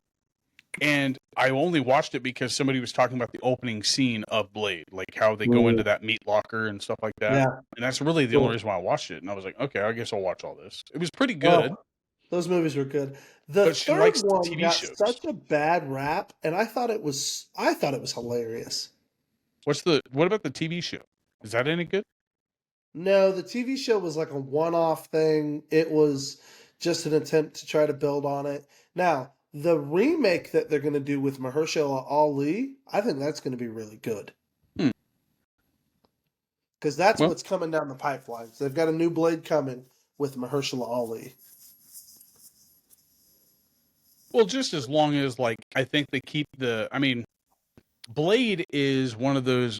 And I only watched it because somebody was talking about the opening scene of Blade, like how they go into that meat locker and stuff like that. Yeah. And that's really the only reason why I watched it. And I was like, okay, I guess I'll watch all this. It was pretty good. Those movies were good. The But she third likes the one TV got shows. such a bad rap, and I thought it was hilarious. What about the TV show? Is that any good? No, the TV show was like a one-off thing. It was just an attempt to try to build on it. Now, the remake that they're going to do with Mahershala Ali, I think that's going to be really good. Because that's what's coming down the pipeline. So they've got a new Blade coming with Mahershala Ali. Well, just as long as, like, I think they keep Blade is one of those.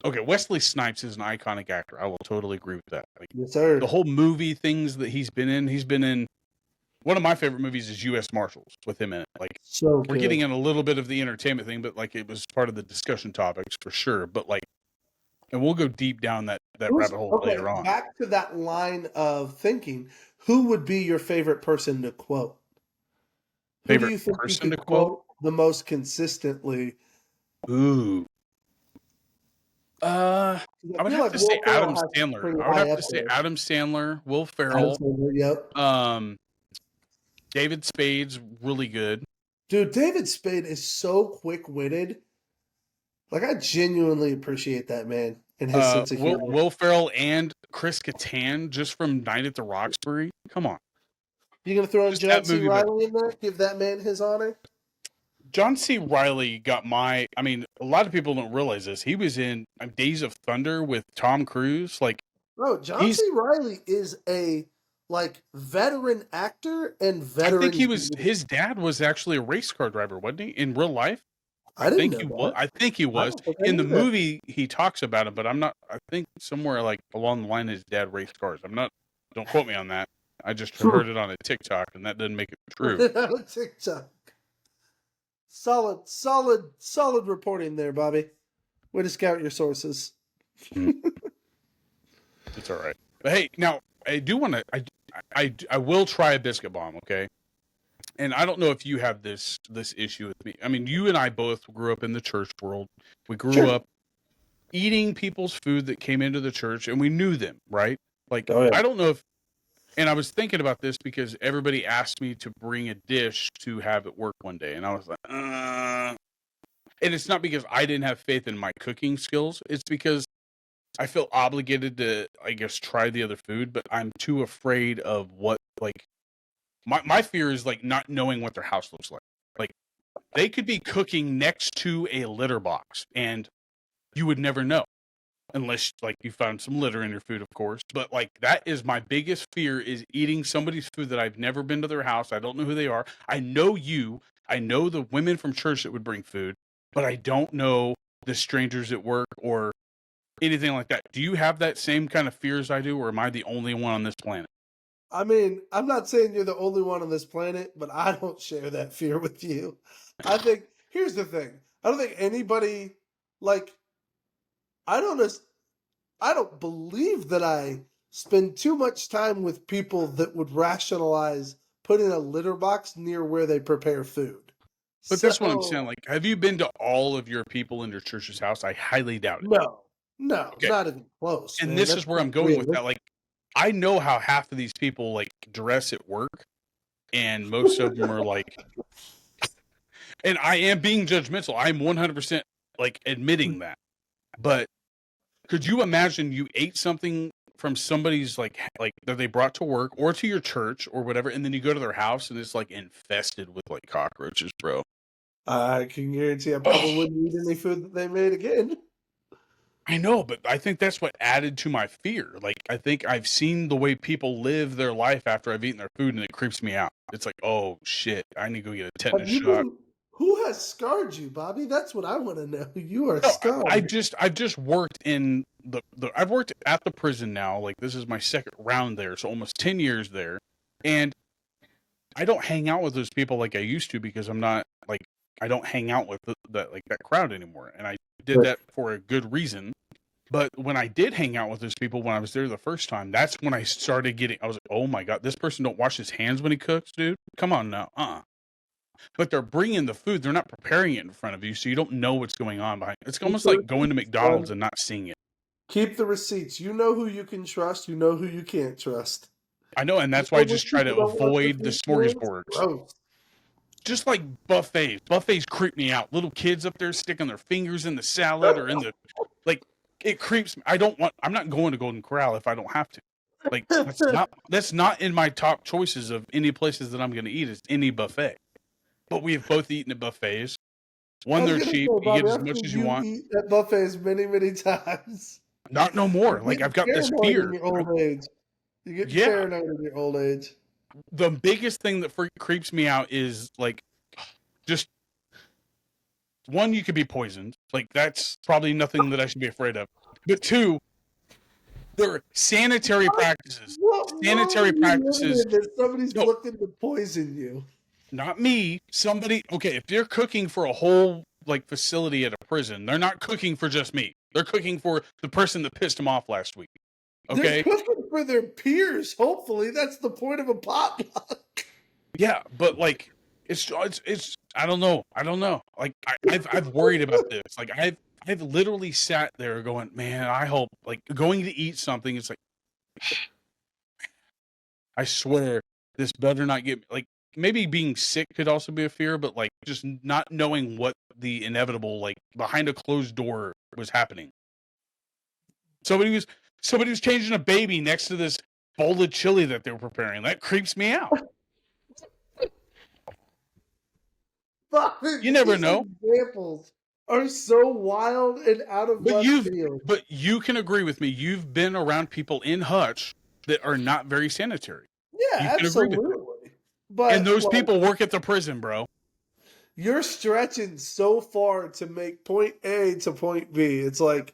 Okay, Wesley Snipes is an iconic actor. I will totally agree with that. Like, yes, sir. The whole movie things that he's been in. One of my favorite movies is U.S. Marshals with him in it. Like, so we're getting in a little bit of the entertainment thing, but like it was part of the discussion topics for sure. But like, and we'll go deep down that rabbit hole later on. Back to that line of thinking, who would be your favorite person to quote? Who do you think you could quote the most consistently? Ooh. I would have to say Adam Sandler. I would have to say Adam Sandler, Will Ferrell. Yep. David Spade's really good. Dude, David Spade is so quick-witted. Like, I genuinely appreciate that man and his sense of humor. Will Ferrell and Chris Kattan just from Night at the Roxbury. Come on. You gonna throw in John C. Reilly in there? Give that man his honor? John C. Reilly got a lot of people don't realize this. He was in Days of Thunder with Tom Cruise. Like, bro, John C. Reilly is a veteran actor and veteran. I think his dad was actually a race car driver, wasn't he? In real life? I think he was. In the movie, he talks about it, but I think somewhere like along the line his dad raced cars. Don't quote me on that. I just heard it on a TikTok, and that doesn't make it true. TikTok. Solid reporting there, Bobby. Way to scout your sources. It's all right. But hey, now I do want to. I will try a biscuit bomb, okay? And I don't know if you have this issue with me. I mean, you and I both grew up in the church world. We grew up eating people's food that came into the church, and we knew them, right? Like, I don't know if. And I was thinking about this because everybody asked me to bring a dish to have at work one day. And I was like, And it's not because I didn't have faith in my cooking skills. It's because I feel obligated to, I guess, try the other food. But I'm too afraid of what, like, my fear is, like, not knowing what their house looks like. Like, they could be cooking next to a litter box. And you would never know. Unless, like, you found some litter in your food, of course. But, like, that is my biggest fear, is eating somebody's food that I've never been to their house. I don't know who they are. I know you. I know the women from church that would bring food. But I don't know the strangers at work or anything like that. Do you have that same kind of fear as I do? Or am I the only one on this planet? I mean, I'm not saying you're the only one on this planet, but I don't share that fear with you. I think, here's the thing. I don't think anybody, like... I don't believe that I spend too much time with people that would rationalize putting a litter box near where they prepare food. But that's what I'm saying. Like, have you been to all of your people in your church's house? I highly doubt it. No, okay. Not even close. And this is where I'm going with that. Like, I know how half of these people, like, dress at work, and most of them are like, and I am being judgmental. I'm 100% like admitting that. But could you imagine you ate something from somebody's like that they brought to work or to your church or whatever, and then you go to their house and it's like infested with like cockroaches, bro? I can guarantee I probably wouldn't eat any food that they made again. I know, but I think that's what added to my fear. Like, I think I've seen the way people live their life after I've eaten their food, and it creeps me out. It's like, oh shit, I need to go get a tetanus shot. Who has scarred you, Bobby? That's what I want to know. You are scarred. I've just worked in I've worked at the prison now. Like, this is my second round there, so almost 10 years there. And I don't hang out with those people like I used to because I'm not like, I don't hang out with that crowd anymore. And I did that for a good reason. But when I did hang out with those people when I was there the first time, that's when I started I was like, oh my God, this person don't wash his hands when he cooks, dude. Come on now. But they're bringing the food. They're not preparing it in front of you, so you don't know what's going on behind it. It's almost like going to McDonald's and not seeing it. Keep the receipts. You know who you can trust. You know who you can't trust. I know, and that's why I just try to avoid the smorgasbords. Gross. Just like buffets. Buffets creep me out. Little kids up there sticking their fingers in the salad or in the like. It creeps me. I'm not going to Golden Corral if I don't have to. Like that's not in my top choices of any places that I'm going to eat. Is any buffet. But we have both eaten at buffets. One, they're cheap. Say, Bobby, you get as much as you want. Eat at buffets many, many times. Not no more. Like I've got this fear. In your old age. You get paranoid in your old age. The biggest thing that creeps me out is like, just one, you could be poisoned. Like that's probably nothing that I should be afraid of. But two, there are sanitary practices. Sanitary practices. That somebody's looking to poison you. Not me. Somebody. Okay, if they're cooking for a whole like facility at a prison, they're not cooking for just me. They're cooking for the person that pissed them off last week. Okay, they're cooking for their peers. Hopefully, that's the point of a potluck. Yeah, but like, it's. I don't know. Like, I've worried about this. Like, I've literally sat there going, man, I hope like going to eat something. It's like, I swear, this better not get like. Maybe being sick could also be a fear, but like just not knowing what the inevitable, like behind a closed door was happening. Somebody was changing a baby next to this bowl of chili that they were preparing. That creeps me out. You never know. Examples are so wild and out of left field. But you can agree with me. You've been around people in Hutch that are not very sanitary. Yeah, absolutely. And those people work at the prison, bro. You're stretching so far to make point A to point B. It's like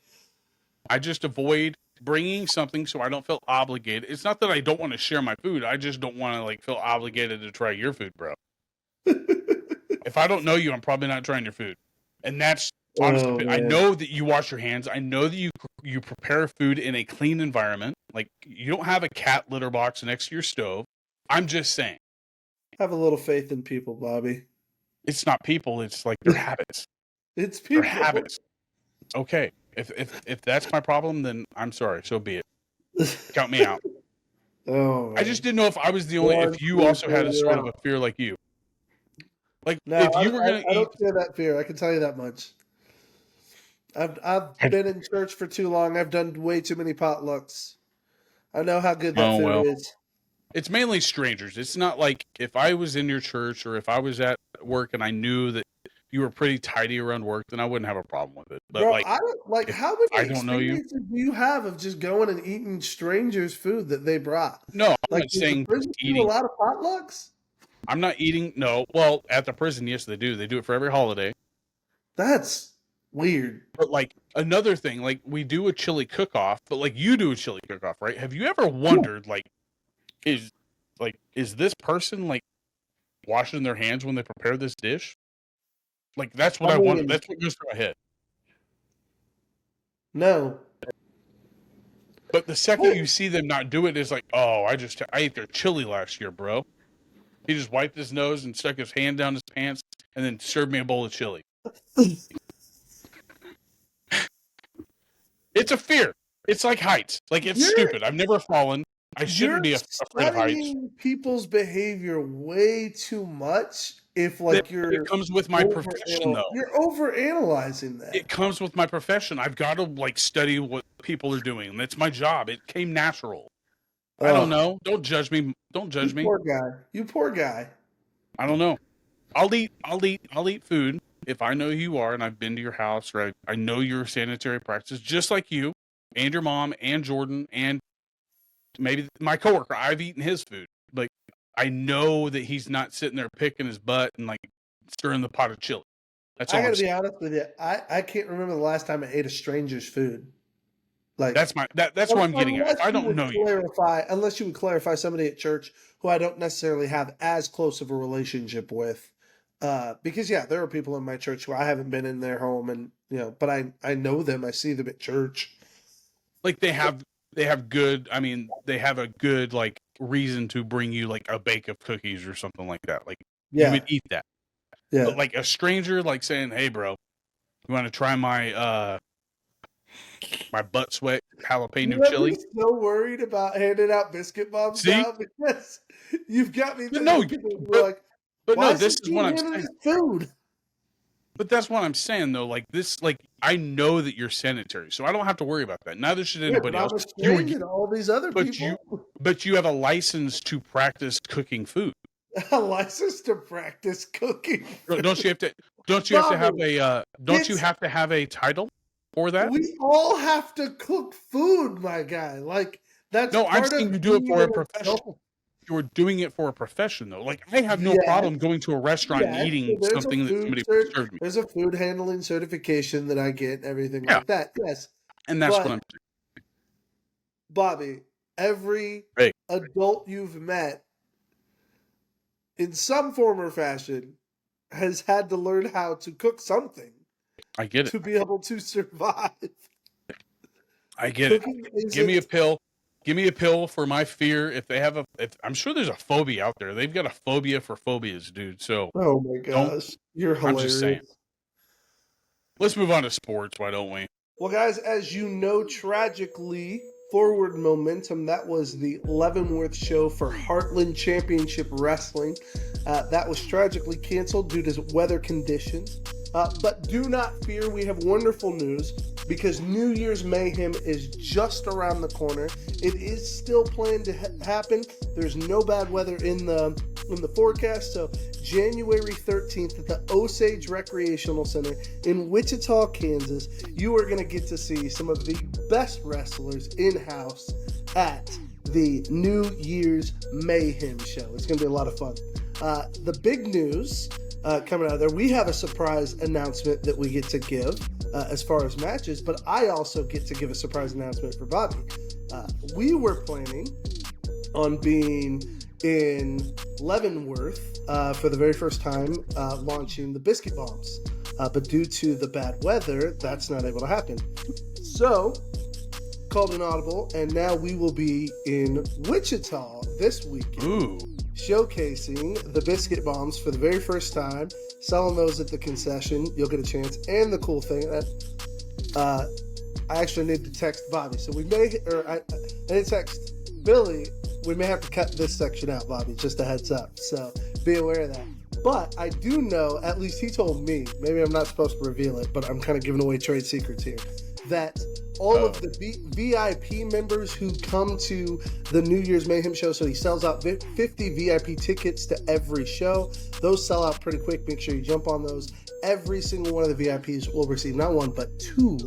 I just avoid bringing something so I don't feel obligated. It's not that I don't want to share my food. I just don't want to like feel obligated to try your food, bro. If I don't know you, I'm probably not trying your food. And that's honestly, I know that you wash your hands. I know that you prepare food in a clean environment. Like you don't have a cat litter box next to your stove. I'm just saying. Have a little faith in people, Bobby. It's not people. It's like their habits. It's people. Their habits. Okay. If that's my problem, then I'm sorry. So be it. Count me out. I just didn't know if I was the only. If you also had a sort of a fear like you. Like no, if you were going to eat. I don't share that fear. I can tell you that much. I've been in church for too long. I've done way too many potlucks. I know how good that food is. It's mainly strangers. It's not like if I was in your church or if I was at work and I knew that you were pretty tidy around work, then I wouldn't have a problem with it. But bro, like, I don't like how many experiences do you have of just going and eating strangers' food that they brought? No, I'm like, not saying eating a lot of potlucks. I'm not eating. No, well, at the prison, yes, they do. They do it for every holiday. That's weird. But like another thing, like we do a chili cook-off, but like you do a chili cook-off, right? Have you ever wondered, like, is this person like washing their hands when they prepare this dish? Like that's what I want. That's what goes through my head. No. But the second you see them not do it, it's like, oh, I ate their chili last year, bro. He just wiped his nose and stuck his hand down his pants and then served me a bowl of chili. It's a fear. It's like heights. Like it's stupid. I've never fallen. I shouldn't be afraid of heights. People's behavior way too much. If like it comes with my profession, though. You're overanalyzing that. It comes with my profession. I've got to like study what people are doing. And that's my job. It came natural. I don't know. Don't judge me. Don't judge me. Poor guy. You poor guy. I don't know. I'll eat food if I know who you are and I've been to your house or I know your sanitary practices, just like you and your mom and Jordan and maybe my coworker. I've eaten his food. Like I know that he's not sitting there picking his butt and like stirring the pot of chili. That's all. I gotta be honest with you. I can't remember the last time I ate a stranger's food. Like that's what I'm getting at. I don't know you. Unless you would clarify somebody at church who I don't necessarily have as close of a relationship with. Because there are people in my church who I haven't been in their home and but I know them. I see them at church. Like they have good, they have a good like reason to bring you like a bake of cookies or something like that. Like you would eat that. Yeah. But like a stranger like saying, "Hey bro, you want to try my My butt sweat jalapeno You have chili. me so worried about handing out biscuit bombs See? now because you've got me But thinking no, people will be but, like, but why no, is this this is kid what I'm handing saying. us food? But that's what I'm saying though. Like this, like I know that you're sanitary, so I don't have to worry about that. Neither should Yeah, anybody but else. I'm a stranger to all these other But people. you have a license to practice cooking food. A license to practice cooking. Don't you have to? Don't you have to have Bobby, a? Don't you have to have a title for that? We all have to cook food, my guy. Like that's No, I'm part saying of you do it being for a an profession. adult. You're doing it for a profession though. Like I have no Yes, problem going to a restaurant and yes. eating So something that somebody served me. there's a food handling certification that I get, everything Yeah, like that. Yes, and that's what but I'm Bobby, every saying. Hey, adult you've met in some form or fashion has had to learn how to cook something I get it. to be able to survive. I get it. Cooking Give me a isn't. pill. Give me a pill for my fear. If they have I'm sure there's a phobia out there. They've got a phobia for phobias, dude. So Oh my don't. gosh, you're I'm just saying. hilarious. Let's move on to sports. Why don't we? Well, guys, as you know, tragically, Forward Momentum, that was the Leavenworth show for Heartland Championship Wrestling. That was tragically canceled due to weather conditions. But do not fear, we have wonderful news because New Year's Mayhem is just around the corner. It is still planned to happen. There's no bad weather in the forecast, so January 13th at the Osage Recreational Center in Wichita, Kansas, you are going to get to see some of the best wrestlers in-house at the New Year's Mayhem show. It's going to be a lot of fun. The big news coming out of there, we have a surprise announcement that we get to give as far as matches, but I also get to give a surprise announcement for Bobby. We were planning on being in Leavenworth for the very first time, launching the Biscuit Bombs. But due to the bad weather, that's not able to happen. So, called an audible, and now we will be in Wichita this weekend. Ooh. Showcasing the Biscuit Bombs for the very first time, selling those at the concession. You'll get a chance. And the cool thing that I actually need to text Bobby. So we may, or I need to text Billy. We may have to cut this section out, Bobby, just a heads up. So be aware of that. But I do know, at least he told me, maybe I'm not supposed to reveal it, but I'm kind of giving away trade secrets here, that all of the VIP members who come to the New Year's Mayhem show, so he sells out 50 VIP tickets to every show. Those sell out pretty quick. Make sure you jump on those. Every single one of the VIPs will receive not one, but 2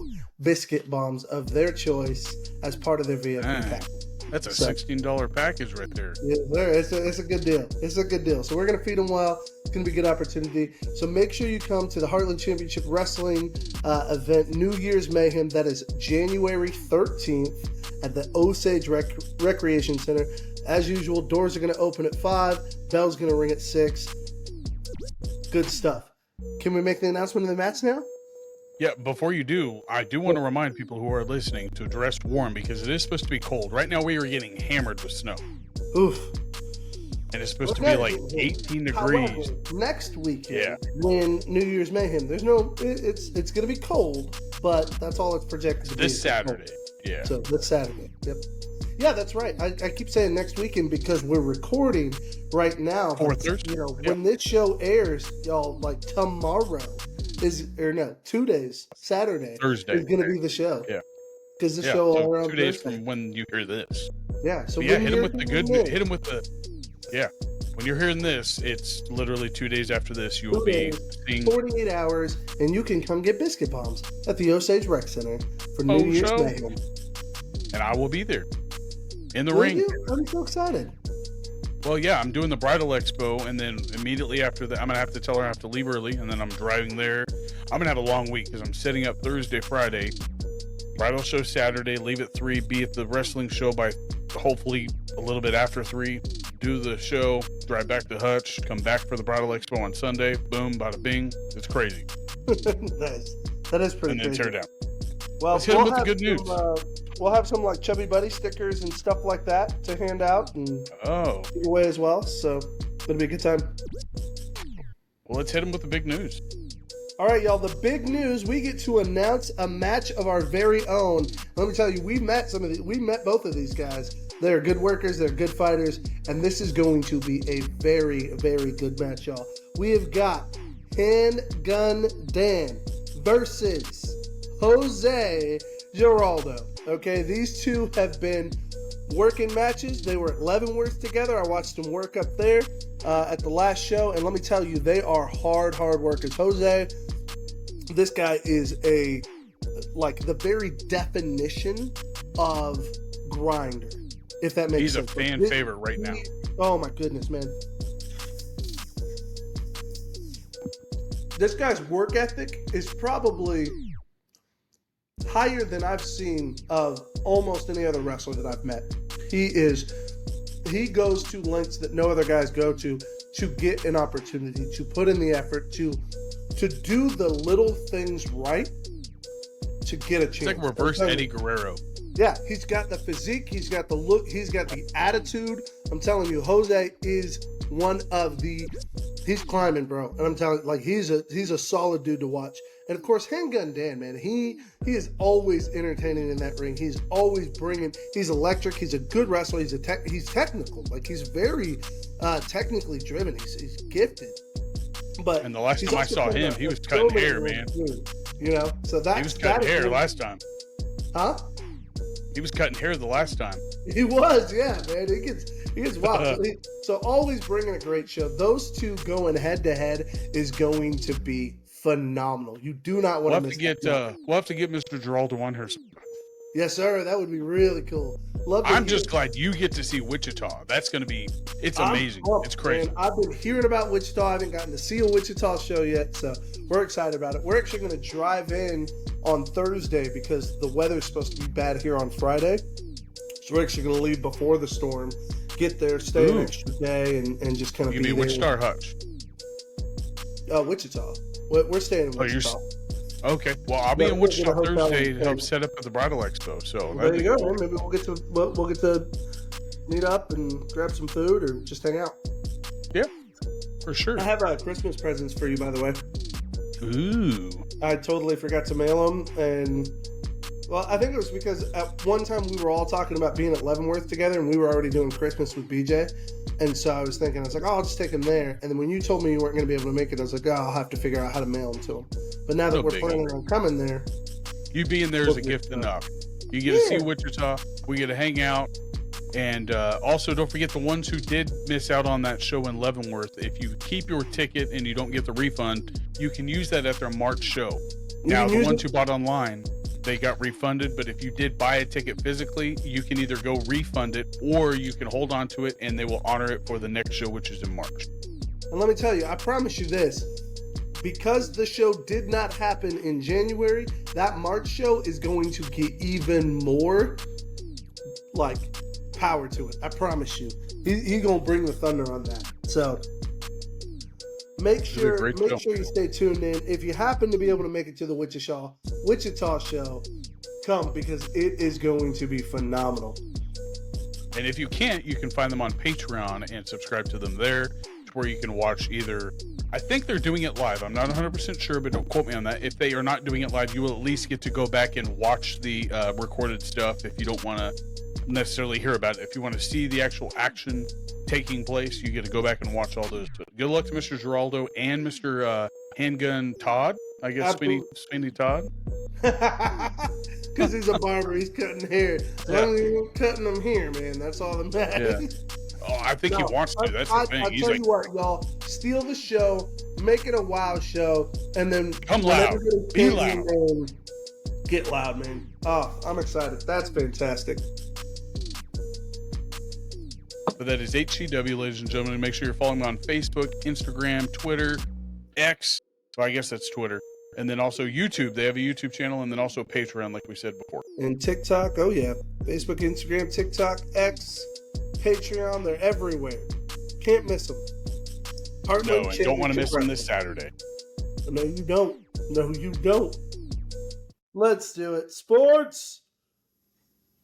Biscuit Bombs of their choice as part of their VIP package. That's a $16 package right there. Yeah, it's a good deal. It's a good deal. So we're going to feed them well. It's going to be a good opportunity. So make sure you come to the Heartland Championship Wrestling event, New Year's Mayhem. That is January 13th at the Osage Recreation Center. As usual, doors are going to open at 5. Bell's going to ring at 6. Good stuff. Can we make the announcement of the match now? Yeah, before you do, I do want to remind people who are listening to dress warm because it is supposed to be cold. Right now, we are getting hammered with snow. Oof. And it's supposed to be like 18 degrees. However, next weekend, when New Year's Mayhem, it's going to be cold, but that's all it's projected to be. This Saturday. Yeah. So this Saturday. Yep. Yeah, that's right. I keep saying next weekend because we're recording right now. Or Thursday. You know, when this show airs, y'all, like tomorrow 2 days, Saturday, Thursday is going to be the show. Yeah. Because the show all around 2 days Thursday. from when you hear this. Yeah. So hit him with the good news. Hit him with the. Yeah. When you're hearing this, it's literally 2 days after this. You will be seeing 48 hours, and you can come get Biscuit Bombs at the Osage Rec Center for New Year's Mayhem. And I will be there in the Will ring. you? I'm so excited. Well, yeah, I'm doing the bridal expo, and then immediately after that, I'm going to have to tell her I have to leave early, and then I'm driving there. I'm going to have a long week because I'm setting up Thursday, Friday, bridal show Saturday, leave at 3, be at the wrestling show by hopefully a little bit after 3, do the show, drive back to Hutch, come back for the bridal expo on Sunday, boom, bada bing. It's crazy. Nice. That is pretty And then crazy. tear down. Well, Let's hit them with the good news. We'll have some like Chubby Buddy stickers and stuff like that to hand out and give away as well. So it'll be a good time. Well, let's hit them with the big news. All right, y'all, the big news, we get to announce a match of our very own. Let me tell you, we met both of these guys. They're good workers, they're good fighters, and this is going to be a very, very good match, y'all. We have got Handgun Dan versus Jose Giraldo. Okay, these two have been working matches. They were at Leavenworth together. I watched them work up there at the last show, and let me tell you, they are hard workers. Jose, this guy is the very definition of grinder, if that makes sense. He's a fan favorite right now. Oh my goodness, man. This guy's work ethic is probably higher than I've seen of almost any other wrestler that I've met. He goes to lengths that no other guys go to get an opportunity, to put in the effort, to do the little things right to get a chance. It's like reverse Eddie Guerrero. Yeah, he's got the physique, he's got the look, he's got the attitude. I'm telling you, Jose is he's climbing, bro. And I'm telling you, he's a solid dude to watch. And of course, Handgun Dan, man, he is always entertaining in that ring. He's always he's electric. He's a good wrestler. He's technical. He's very technically driven. He's gifted. And the last time I saw him, he was cutting hair, man. So that he was cutting hair last time. Huh? He was cutting hair the last time. He was, yeah, man. He gets wild. So always bringing a great show. Those two going head to head is going to be phenomenal. You do not want to miss that. We'll have to get Mr. Giraldo on here. Yes, sir. That would be really cool. I'm just glad you get to see Wichita. That's going to be, it's amazing. It's crazy. Man, I've been hearing about Wichita. I haven't gotten to see a Wichita show yet, so we're excited about it. We're actually going to drive in on Thursday because the weather's supposed to be bad here on Friday. So we're actually going to leave before the storm, get there, stay an extra day, and just kind of be there. You mean Wichita or Hutch? Wichita. We're staying in Wichita. Okay. Well, I'll be in Wichita Thursday to help set up at the Bridal Expo. So there you go, man. Maybe we'll get to meet up and grab some food or just hang out. Yeah, for sure. I have Christmas presents for you, by the way. Ooh. I totally forgot to mail them, and I think it was because at one time we were all talking about being at Leavenworth together, and we were already doing Christmas with BJ. And so I was thinking, I'll just take them there. And then when you told me you weren't going to be able to make it, I was like, I'll have to figure out how to mail them to them. But now that we're planning on coming there, you being there is a gift enough. You get to see Wichita. We get to hang out. And also, don't forget the ones who did miss out on that show in Leavenworth. If you keep your ticket and you don't get the refund, you can use that at their March show. Now, the ones who bought online, they got refunded. But if you did buy a ticket physically, you can either go refund it or you can hold on to it and they will honor it for the next show, which is in March. And let me tell you, I promise you this. Because the show did not happen in January, that March show is going to get even more power to it. I promise you. He's going to bring the thunder on that. So make sure you stay tuned in. If you happen to be able to make it to the Wichita show, come, because it is going to be phenomenal. And if you can't, you can find them on Patreon and subscribe to them there, where you can watch either. I think they're doing it live. I'm not 100% sure, but don't quote me on that. If they are not doing it live, you will at least get to go back and watch the recorded stuff if you don't want to necessarily hear about it. If you want to see the actual action taking place, you get to go back and watch all those. Good luck to Mr. Giraldo and Mr. Handgun Todd. I guess Spinny Todd. Because he's a barber, he's cutting hair. As long as you're cutting them here, man, that's all that matters. Yeah. Oh, I think he wants to. That's the thing. I'll tell you what, y'all. Steal the show, make it a wow show, and then come loud. Be loud. Get loud, man. Oh, I'm excited. That's fantastic. But that is HCW, ladies and gentlemen. Make sure you're following me on Facebook, Instagram, Twitter, X. So I guess that's Twitter. And then also YouTube. They have a YouTube channel, and then also Patreon, like we said before. And TikTok. Oh, yeah. Facebook, Instagram, TikTok, X, Patreon. They're everywhere. Can't miss them. No, and don't want to miss them this Saturday. No, you don't. No, you don't. Let's do it. Sports.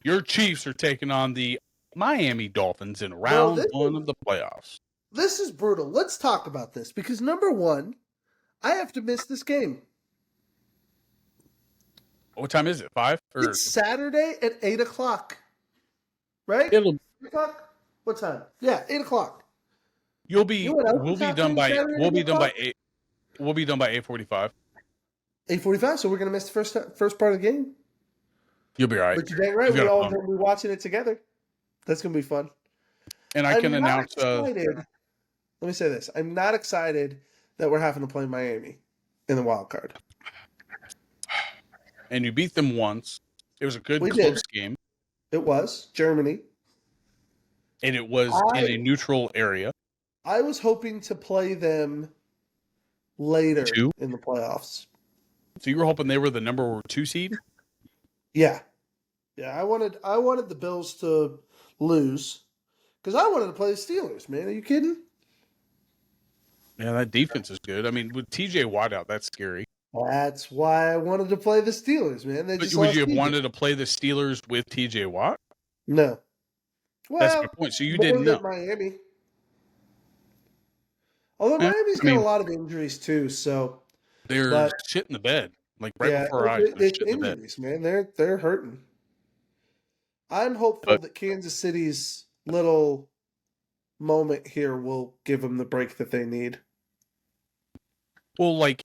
Your Chiefs are taking on the Miami Dolphins in round one of the playoffs. This is brutal. Let's talk about this because, number one, I have to miss this game. What time is it? 5? Or It's Saturday at 8 o'clock. Right? it'll 8 o'clock? What time? Yeah, 8 o'clock. we'll be done by Saturday at 8 o'clock? 8. We'll be done by 8:45. 8:45, so we're going to miss the first part of the game. You'll be all right. But you're dang right, You got we're a all phone. going to be watching it together. That's going to be fun. And I can announce. Let me say this: I'm not excited that we're having to play Miami in the wild card. And you beat them once. It was a good close game. It was Germany, and it was in a neutral area. I was hoping to play them later in the playoffs. So you were hoping they were the number 2 seed? Yeah. I wanted the Bills to lose because I wanted to play the Steelers. Man, are you kidding? Yeah, that defense is good. I mean, with TJ Watt out, that's scary. That's why I wanted to play the Steelers, man. But would you have wanted to play the Steelers with TJ Watt? No. Well, that's my point. So you didn't know. Miami. Although Miami's got a lot of injuries too, so they're shit in the bed, like before our eyes. It's injuries, man. They're hurting. I'm hopeful that Kansas City's little moment here will give them the break that they need. Well, like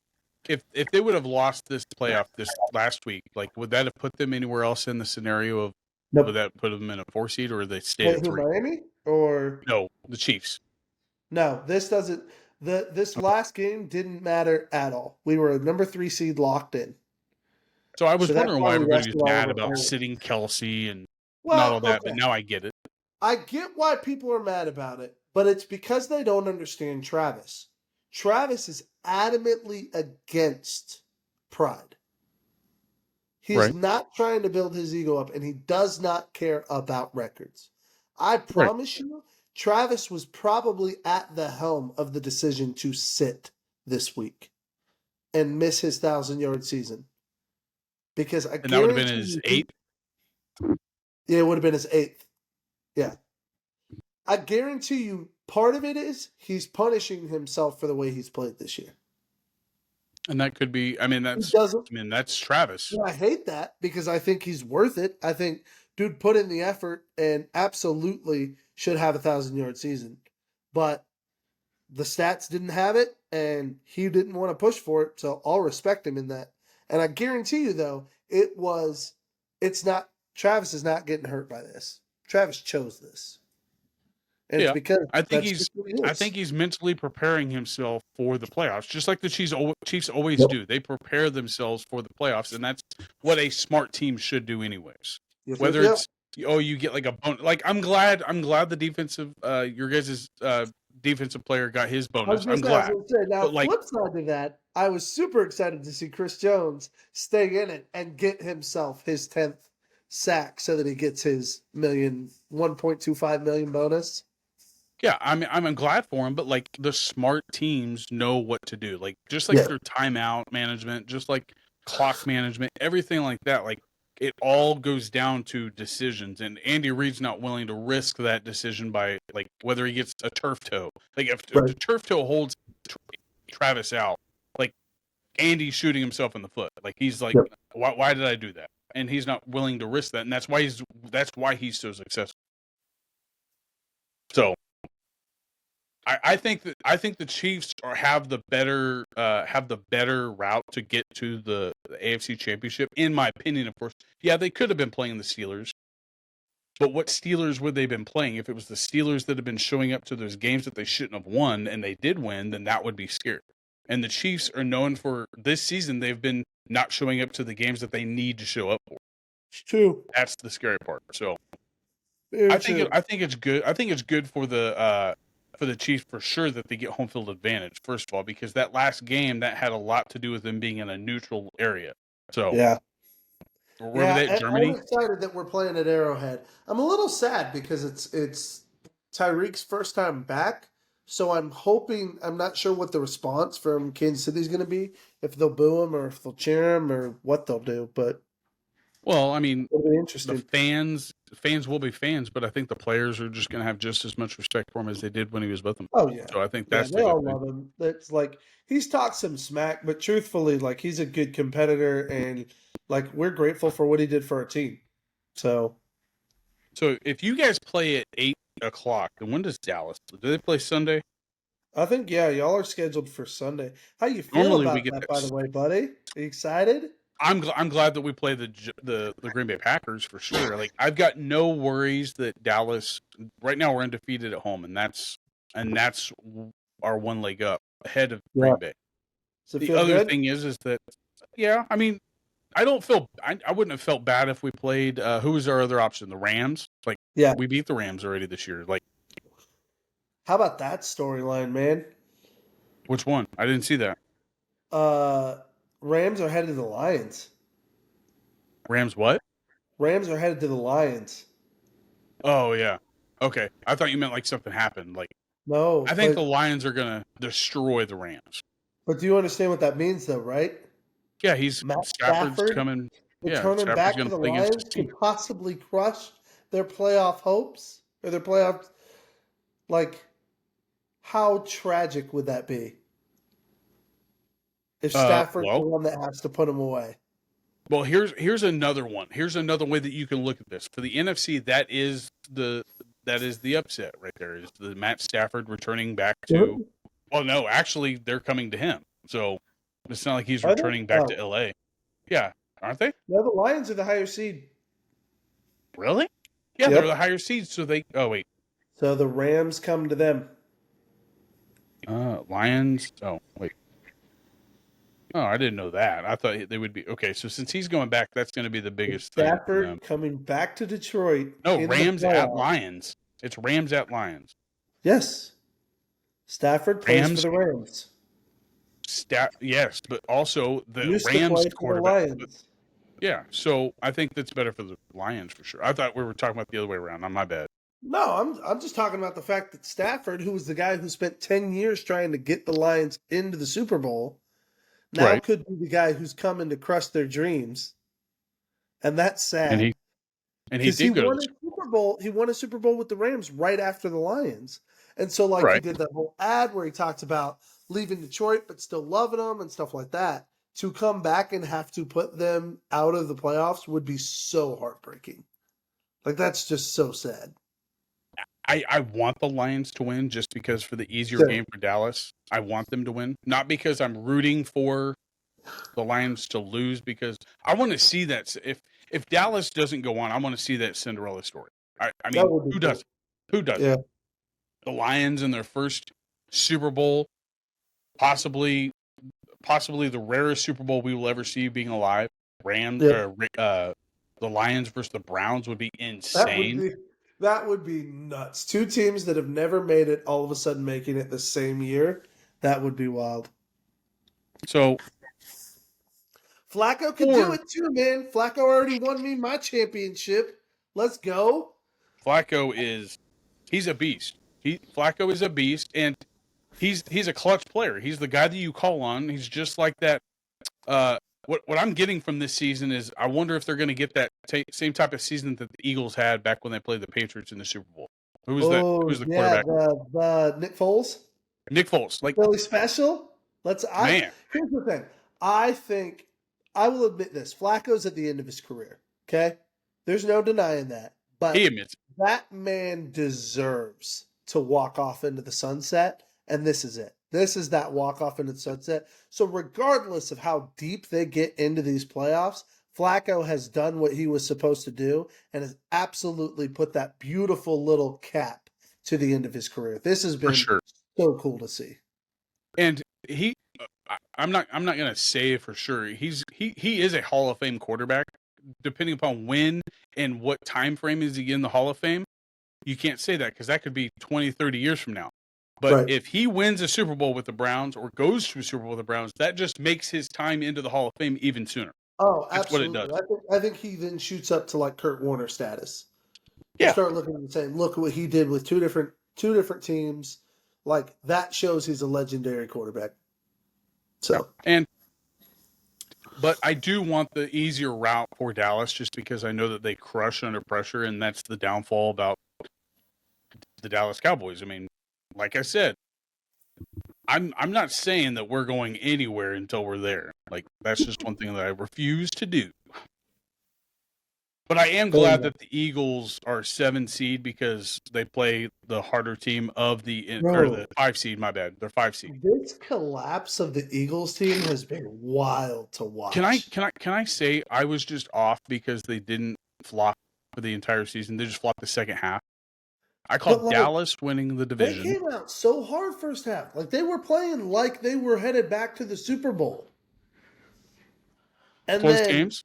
if they would have lost this playoff this last week, like would that have put them anywhere else in the scenario of? Nope. Would that put them in a 4 seed, or they stayed at 3? Miami or no, the Chiefs. No, this doesn't. This last game didn't matter at all. We were a number 3 seed locked in. So I was wondering why everybody was mad about sitting Kelsey and not all that, but now I get it. I get why people are mad about it, but it's because they don't understand Travis. Travis is adamantly against pride. He's not trying to build his ego up, and he does not care about records. I promise you, Travis was probably at the helm of the decision to sit this week and miss his 1,000-yard season. Because and that would have been his 8th? Yeah, it would have been his 8th. Yeah. I guarantee you, part of it is he's punishing himself for the way he's played this year. And that could be, that's Travis. Yeah, I hate that because I think he's worth it. I think dude put in the effort and absolutely should have 1,000-yard season. But the stats didn't have it, and he didn't want to push for it, so I'll respect him in that. And I guarantee you, though, Travis is not getting hurt by this. Travis chose this. And it's because I think he's mentally preparing himself for the playoffs, just like the Chiefs always do. They prepare themselves for the playoffs, and that's what a smart team should do, anyways. Whether it's you get like a bonus. Like I'm glad the defensive your guys' defensive player got his bonus. I'm glad. Now, flip side to that, I was super excited to see Chris Jones stay in it and get himself his 10th sack so that he gets his $1.25 million bonus. Yeah, I'm glad for him, but like the smart teams know what to do. Like just like their timeout management, just like clock management, everything like that. Like it all goes down to decisions, and Andy Reid's not willing to risk that decision by like whether he gets a turf toe. Like if the turf toe holds Travis out, like Andy's shooting himself in the foot. Like he's like, why did I do that? And he's not willing to risk that, and that's why he's so successful. So. I think the Chiefs have the better route to get to the AFC Championship, in my opinion. Of course, they could have been playing the Steelers, but what Steelers would they have been playing? If it was the Steelers that have been showing up to those games that they shouldn't have won, and they did win, then that would be scary. And the Chiefs are known for this season; they've been not showing up to the games that they need to show up for. It's true. That's the scary part. So, I think it's good. I think it's good for the Chiefs for sure that they get home field advantage, first of all, because that last game, that had a lot to do with them being in a neutral area. So Germany. I'm excited that we're playing at Arrowhead. I'm a little sad because it's Tyreek's first time back, so I'm not sure what the response from Kansas City is going to be, if they'll boo him or if they'll cheer him or what they'll do, but well, it'll be interesting. The fans fans will be fans, but I think the players are just going to have just as much respect for him as they did when he was with them. Oh yeah. So I think that's they the all good thing. love him. It's like he's talked some smack, but truthfully, like he's a good competitor, and like we're grateful for what he did for our team. So if you guys play at 8:00, then when does Dallas? Do they play Sunday? I think y'all are scheduled for Sunday. How you feel Normally we about get that, that by the way, buddy? Are you excited? I'm glad that we play the Green Bay Packers for sure. Like I've got no worries that Dallas right now we're undefeated at home, and that's our one leg up ahead of Green Bay. Does it The feel other good? thing is that I mean I wouldn't have felt bad if we played who was our other option? The Rams. Like we beat the Rams already this year. Like how about that storyline, man? Which one? I didn't see that. Rams are headed to the Lions. Rams what? Rams are headed to the Lions. Oh yeah. Okay. I thought you meant like something happened. Like no. I think the Lions are gonna destroy the Rams. But do you understand what that means, though, right? Yeah, Stafford coming. Returning back to the Lions could possibly crush their playoff hopes or their playoff. Like, how tragic would that be? If Stafford's the one that has to put him away. Well, here's another one. Here's another way that you can look at this. For the NFC, that is the upset right there. Is the Matt Stafford returning back to? Well, no, actually, they're coming to him. So it's not like he's returning back to LA. Yeah, aren't they? No, the Lions are the higher seed. Really? Yeah, they're the higher seed. So they. Oh wait. So the Rams come to them. Lions. Oh wait. Oh, I didn't know that. I thought they would be okay. So since he's going back, that's going to be the biggest thing. Stafford coming back to Detroit. No, Rams at Lions. It's Rams at Lions. Yes. Stafford plays for the Rams. Yes, but also the Rams quarterback. Yeah, so I think that's better for the Lions for sure. I thought we were talking about the other way around. On my bad. No, I'm just talking about the fact that Stafford, who was the guy who spent 10 years trying to get the Lions into the Super Bowl, now could be the guy who's coming to crush their dreams. And that's sad. And he did won a Super Bowl. He won a Super Bowl with the Rams right after the Lions. And so he did that whole ad where he talked about leaving Detroit but still loving them and stuff like that. To come back and have to put them out of the playoffs would be so heartbreaking. Like, that's just so sad. I want the Lions to win just because for the easier game for Dallas. I want them to win. Not because I'm rooting for the Lions to lose, because I want to see that. If Dallas doesn't go on, I want to see that Cinderella story. I mean, who doesn't? Who doesn't? Yeah. The Lions in their first Super Bowl, possibly the rarest Super Bowl we will ever see being alive. The Lions versus the Browns would be insane. That would be nuts. Two teams that have never made it, all of a sudden making it the same year. That would be wild. So Flacco could do it too, man. Flacco already won me my championship. Let's go. Flacco he's a beast. Flacco is a beast, and he's a clutch player. He's the guy that you call on. He's just like that. What I'm getting from this season is I wonder if they're going to get that same type of season that the Eagles had back when they played the Patriots in the Super Bowl. Who was that? Who was the quarterback? Nick Foles. Nick Foles, like really special. Man. Here's the thing. I think I will admit this. Flacco's at the end of his career. Okay, there's no denying that. But he admits that man deserves to walk off into the sunset, and this is it. This is that walk-off into the sunset. So regardless of how deep they get into these playoffs, Flacco has done what he was supposed to do and has absolutely put that beautiful little cap to the end of his career. This has been so cool to see. And I'm not going to say for sure. He is a Hall of Fame quarterback. Depending upon when and what time frame is he in the Hall of Fame, you can't say that because that could be 20, 30 years from now. But if he wins a Super Bowl with the Browns or goes to a Super Bowl with the Browns, that just makes his time into the Hall of Fame even sooner. Oh, that's absolutely. What it does. I think he then shoots up to like Kurt Warner status. Yeah. You start looking and saying, look what he did with two different teams. Like that shows he's a legendary quarterback. So and But I do want the easier route for Dallas just because I know that they crush under pressure, and that's the downfall about the Dallas Cowboys. I mean, like I said, I'm not saying that we're going anywhere until we're there. Like, that's just one thing that I refuse to do. But I am glad that the Eagles are 7 seed because they play the harder team of the 5 seed. My bad, they're 5 seed. This collapse of the Eagles team has been wild to watch. Can I say I was just off because they didn't flop for the entire season? They just flopped the second half. I called Dallas winning the division. They came out so hard first half. Like, they were playing like they were headed back to the Super Bowl. And Close games.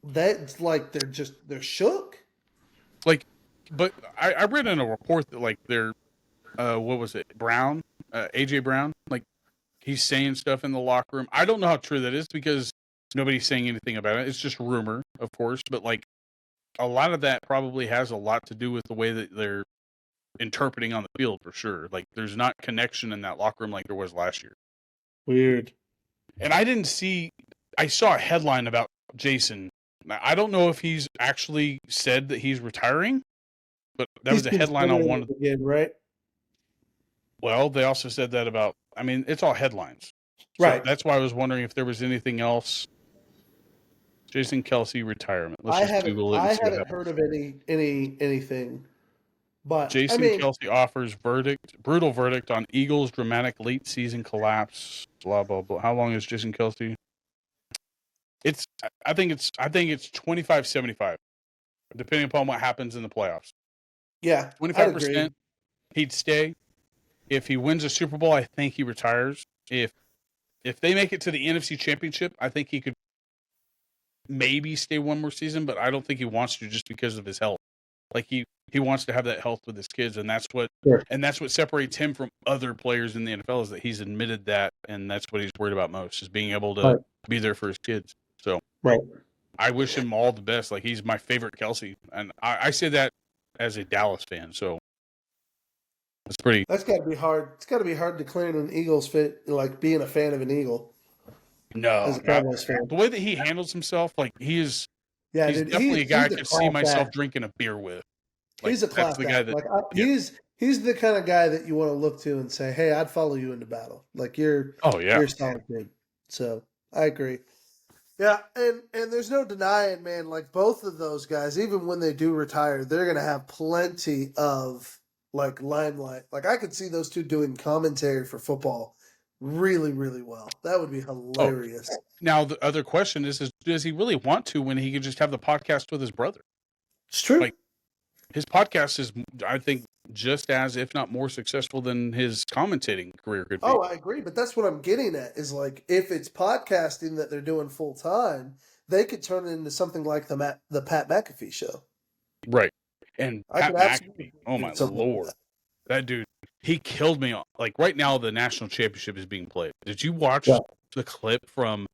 That's like they're shook. Like, but I read in a report that like they're what was it, Brown, AJ Brown, like he's saying stuff in the locker room. I don't know how true that is because nobody's saying anything about it. It's just rumor, of course, but like a lot of that probably has a lot to do with the way that they're interpreting on the field for sure. Like there's not connection in that locker room like there was last year. Weird. And I saw a headline about Jason. Now, I don't know if he's actually said that he's retiring, but that was a headline on one. Again, right? Well, they also said that about. I mean, it's all headlines, right? So that's why I was wondering if there was anything else. Jason Kelce retirement. I haven't heard of anything. But Jason Kelce offers brutal verdict on Eagles' dramatic late season collapse. Blah blah blah. How long is Jason Kelce? I think it's 25-75, depending upon what happens in the playoffs. Yeah, 25%, he'd stay. If he wins a Super Bowl, I think he retires. If they make it to the NFC Championship, I think he could maybe stay one more season, but I don't think he wants to just because of his health. Like he wants to have that health with his kids, and that's what separates him from other players in the NFL is that he's admitted that, and that's what he's worried about most is being able to be there for his kids. So I wish him all the best. Like he's my favorite Kelce, and I say that as a Dallas fan. So it's pretty. That's got to be hard. It's got to be hard declaring an Eagles fit, like being a fan of an Eagle. No, as a Cowboys fan. The way that he handles himself, like he is. Yeah, he's definitely a guy I could see myself drinking a beer with. Like, he's a class guy. He's the kind of guy that you want to look to and say, "Hey, I'd follow you into battle." Like you're a solid kid. So I agree. Yeah, and there's no denying, man, like both of those guys, even when they do retire, they're going to have plenty of like limelight. Like I could see those two doing commentary for football really, really well. That would be hilarious. Now, the other question is does he really want to when he could just have the podcast with his brother? It's true. Like his podcast is, I think, just as, if not more successful than his commentating career could be. Oh, I agree. But that's what I'm getting at is like, if it's podcasting that they're doing full time, they could turn it into something like the Pat McAfee show. Right. And Pat McAfee, oh my Lord. That dude, he killed me. Like right now, the national championship is being played. Did you watch the clip from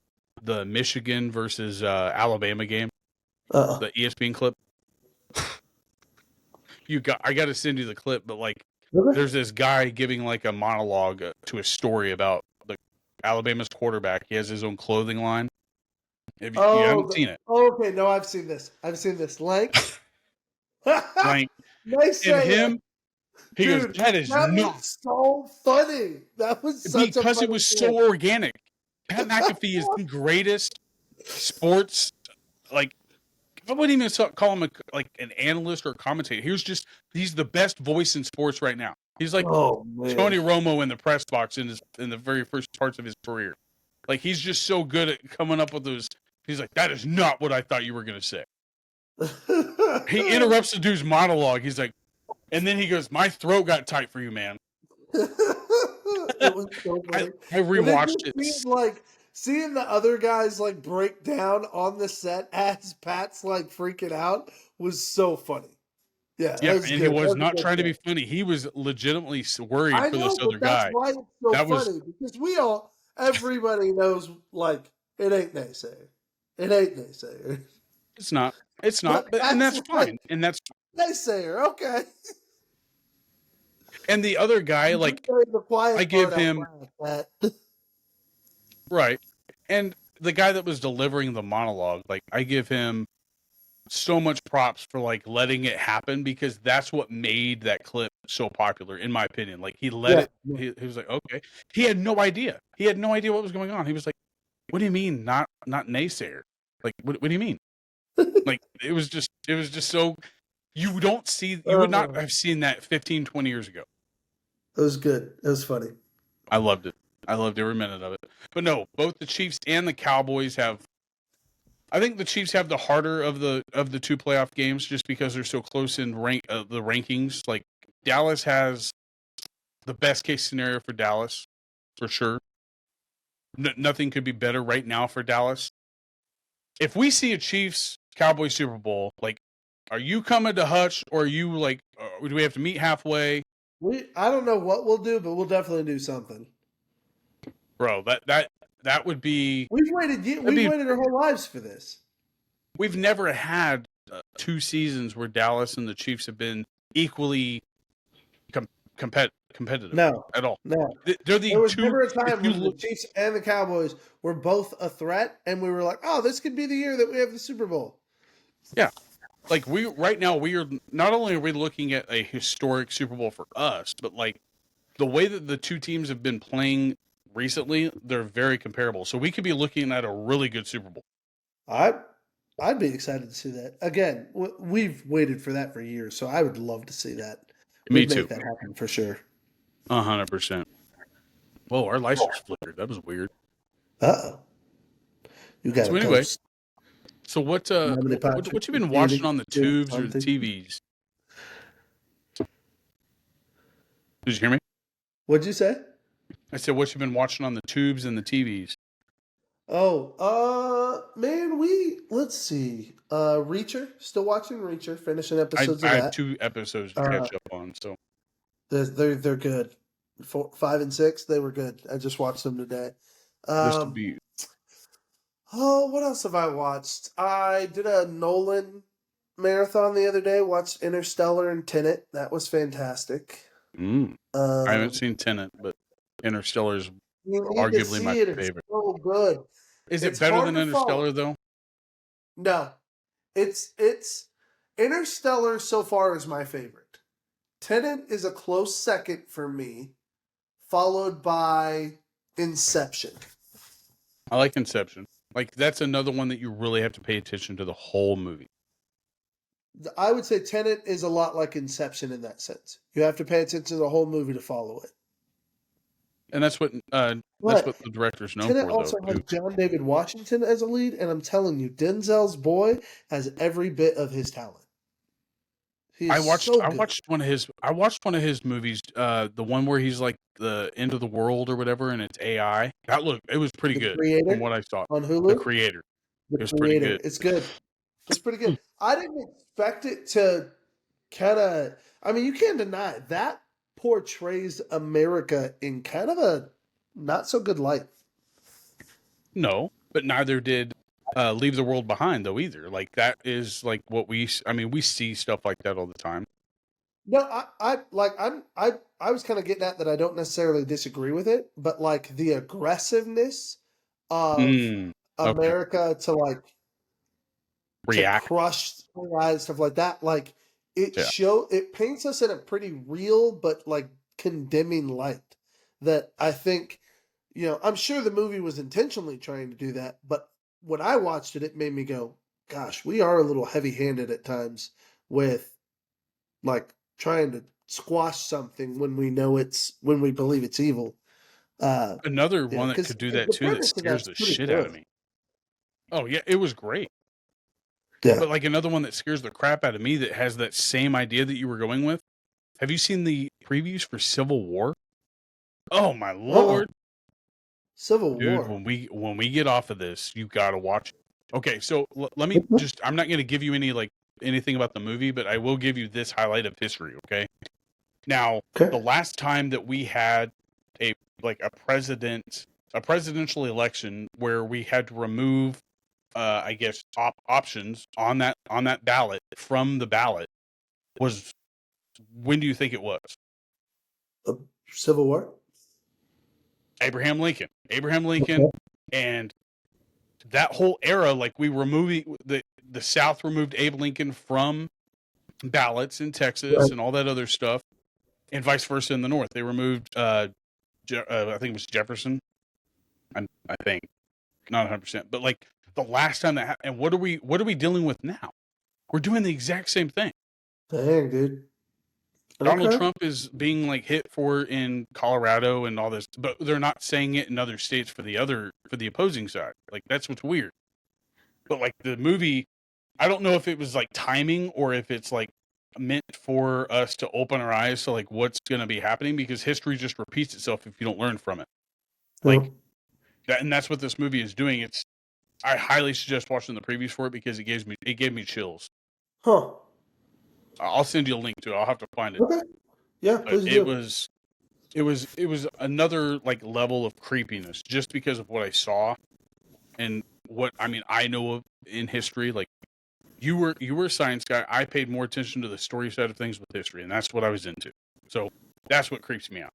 the Michigan versus Alabama game? The ESPN clip? I got to send you the clip, but like, there's this guy giving like a monologue to a story about the Alabama's quarterback. He has his own clothing line. You haven't seen it. Oh, okay. No, I've seen this. LANK. LANK. Nice. And him, he goes, that is not so funny. That was such because it was so organic. Pat McAfee is the greatest sports, like, I wouldn't even call him an analyst or a commentator. He's the best voice in sports right now. He's like Tony Romo in the press box in the very first parts of his career. Like he's just so good at coming up with those. He's like, that is not what I thought you were going to say. He interrupts the dude's monologue. He's like, and then he goes, my throat got tight for you, man. It was so funny. I rewatched it. Like, seeing the other guys like break down on the set as Pat's like freaking out was so funny. Yeah, and he was not trying to be funny. He was legitimately worried for this other guy. That's why it's so funny because everybody knows like it ain't naysayer. It ain't naysayer. It's not. And that's fine. And that's naysayer. Okay. And the other guy, like, I give him. Right. And the guy that was delivering the monologue, like I give him so much props for like letting it happen, because that's what made that clip so popular, in my opinion. Like he let it. He was like, okay. He had no idea. He had no idea what was going on. He was like, "What do you mean, not naysayer? Like, what do you mean?" Like it was just so. You don't see. You would not have seen that 15, 20 years ago. It was good. It was funny. I loved it. I loved every minute of it. But no, both the Chiefs and the Cowboys have. I think the Chiefs have the harder of the two playoff games, just because they're so close in the rankings. Like Dallas has the best case scenario for Dallas, for sure. Nothing could be better right now for Dallas. If we see a Chiefs Cowboys Super Bowl, like, are you coming to Hutch, or are you like, do we have to meet halfway? I don't know what we'll do, but we'll definitely do something. Bro, that would be. We've waited our whole lives for this. We've never had 2 seasons where Dallas and the Chiefs have been equally competitive. No, at all. No, they're the there was two. never a time when the Chiefs and the Cowboys were both a threat, and we were like, "Oh, this could be the year that we have the Super Bowl." Yeah, like right now we are not only are we looking at a historic Super Bowl for us, but like the way that the two teams have been playing recently, they're very comparable. So we could be looking at a really good Super Bowl. I'd be excited to see that. Again, we've waited for that for years, so I would love to see that. Me too. Make that happen for sure. 100%. Whoa, our license flickered. That was weird. Uh-oh. You got so anyway. Ghost. So what you been watching on the tubes or the TVs? Did you hear me? What'd you say? I said, what you been watching on the tubes and the TVs? Oh, man, let's see. Reacher, still watching Reacher, finishing episodes of that. I have 2 episodes to catch up on, so. They're good. 4, 5, and 6, they were good. I just watched them today. What else have I watched? I did a Nolan marathon the other day. Watched Interstellar and Tenet. That was fantastic. I haven't seen Tenet, but Interstellar is arguably my favorite. It's so good. Is it better than Interstellar though? No, it's Interstellar so far is my favorite. Tenet is a close second for me, followed by Inception. I like Inception. Like, that's another one that you really have to pay attention to the whole movie. I would say Tenet is a lot like Inception in that sense. You have to pay attention to the whole movie to follow it. And that's what the director's known Tenet for. Also has John David Washington as a lead, and I'm telling you, Denzel's boy has every bit of his talent. I watched one of his movies, the one where he's like the end of the world or whatever, and it's AI. It was pretty good from what I saw on Hulu. The Creator. It was pretty good. It's good. It's pretty good. I didn't expect it to kind of. I mean, you can't deny it. That portrays America in kind of a not so good light. No, but neither did Leave the World Behind though either. Like that is like what we see stuff like that all the time. No, I was kind of getting at that. I don't necessarily disagree with it, but like the aggressiveness of America to like react, to crush guys, stuff like that. Like it paints us in a pretty real but like condemning light. That I think, I'm sure the movie was intentionally trying to do that, but when I watched it, it made me go, gosh, we are a little heavy-handed at times with like trying to squash something when we believe it's evil. Another one that could do that too that scares the shit out of me. Oh yeah, it was great. Yeah. But like another one that scares the crap out of me that has that same idea that you were going with. Have you seen the previews for Civil War? Oh my Lord. Civil War. When we get off of this, you got to watch it. Okay, so let me I'm not going to give you anything about the movie, but I will give you this highlight of history, okay? Now, the last time that we had a presidential election where we had to remove I guess options on that ballot from the ballot was, when do you think it was? Civil War? Abraham Lincoln, and that whole era, like we removing the South removed Abe Lincoln from ballots in Texas and all that other stuff, and vice versa in the North. They removed, I think it was Jefferson. I think, not 100%, but like the last time that happened, and what are we dealing with now? We're doing the exact same thing. Dang, dude. Donald Trump is being like hit for in Colorado and all this, but they're not saying it in other states for the opposing side. Like that's what's weird. But like the movie, I don't know if it was like timing or if it's like meant for us to open our eyes to like what's going to be happening, because history just repeats itself if you don't learn from it. Like that, and that's what this movie is doing. I highly suggest watching the previews for it because it gave me chills. Huh. I'll send you a link to it. I'll have to find it. Okay. Yeah, please do. It was another like level of creepiness just because of what I saw and what I know of in history. Like you were a science guy. I paid more attention to the story side of things with history, and that's what I was into. So that's what creeps me out.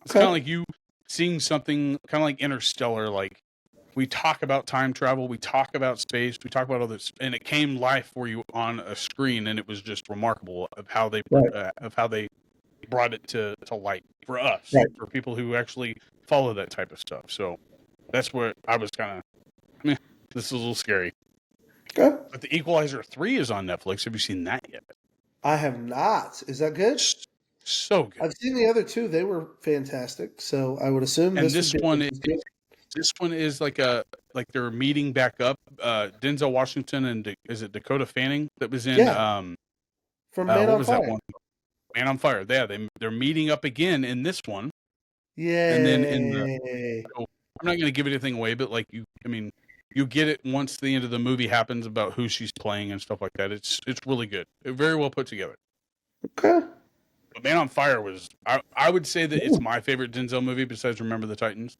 It's kind of like you seeing something kind of like Interstellar. Like we talk about time travel, we talk about space, we talk about all this, and it came live for you on a screen, and it was just remarkable of how they brought it to light for us, for people who actually follow that type of stuff. So that's where I was kind of, this is a little scary. Okay. But The Equalizer 3 is on Netflix. Have you seen that yet? I have not. Is that good? So good. I've seen the other two. They were fantastic. So I would assume this one is like they're meeting back up. Denzel Washington and is it Dakota Fanning that was in from Man on Fire. That one? Man on Fire. Yeah, they're meeting up again in this one. Yeah. And then I'm not going to give anything away, but like you get it once the end of the movie happens about who she's playing and stuff like that. It's really good. Very well put together. Okay. But Man on Fire was I would say that it's my favorite Denzel movie besides Remember the Titans.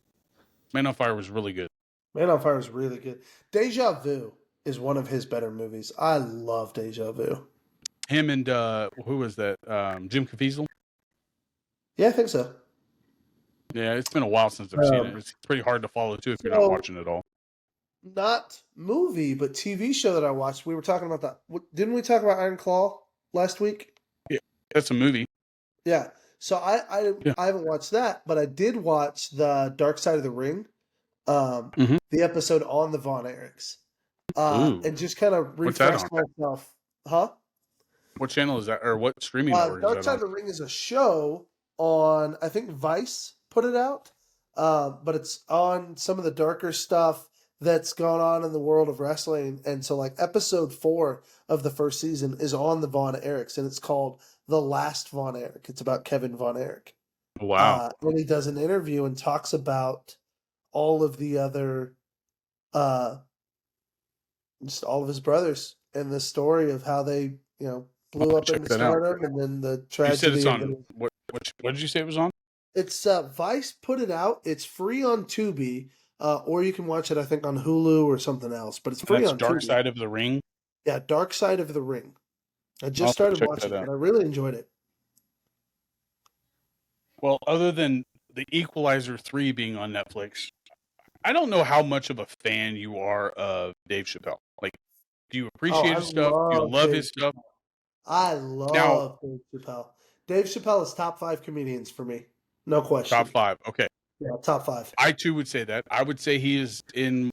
Man on Fire was really good. Man on Fire is really good. Deja Vu is one of his better movies. I love Deja Vu. Him and who was that? Jim Caviezel? Yeah, I think so. Yeah, it's been a while since I've seen it. It's pretty hard to follow too if you're not watching it all. Not movie, but TV show that I watched. We were talking about that. Didn't we talk about Iron Claw last week? Yeah, that's a movie. Yeah. So I haven't watched that, but I did watch the Dark Side of the Ring, the episode on the Von Erichs, and just kind of refresh myself. Huh? What channel is that, or what streaming network is that on? Dark Side of the Ring is a show on, I think Vice put it out, but it's on some of the darker stuff that's gone on in the world of wrestling. And so like episode 4 of the first season is on the Von Erichs, and it's called The Last Von Erich. It's about Kevin Von Erich. Wow. And he does an interview and talks about all of the other, just all of his brothers and the story of how they, blew up into stardom and then the tragedy. You said it's on, what did you say it was on? It's Vice put it out. It's free on Tubi. Or you can watch it, I think, on Hulu or something else. But it's free on Dark Tubi. Side of the Ring? Yeah, Dark Side of the Ring. I just started watching it, and I really enjoyed it. Well, other than The Equalizer 3 being on Netflix, I don't know how much of a fan you are of Dave Chappelle. Like, do you appreciate his stuff? Do you love his stuff? I love Dave Chappelle. Dave Chappelle is top 5 comedians for me. No question. Top 5, okay. Yeah, top 5. I too would say that. I would say he is in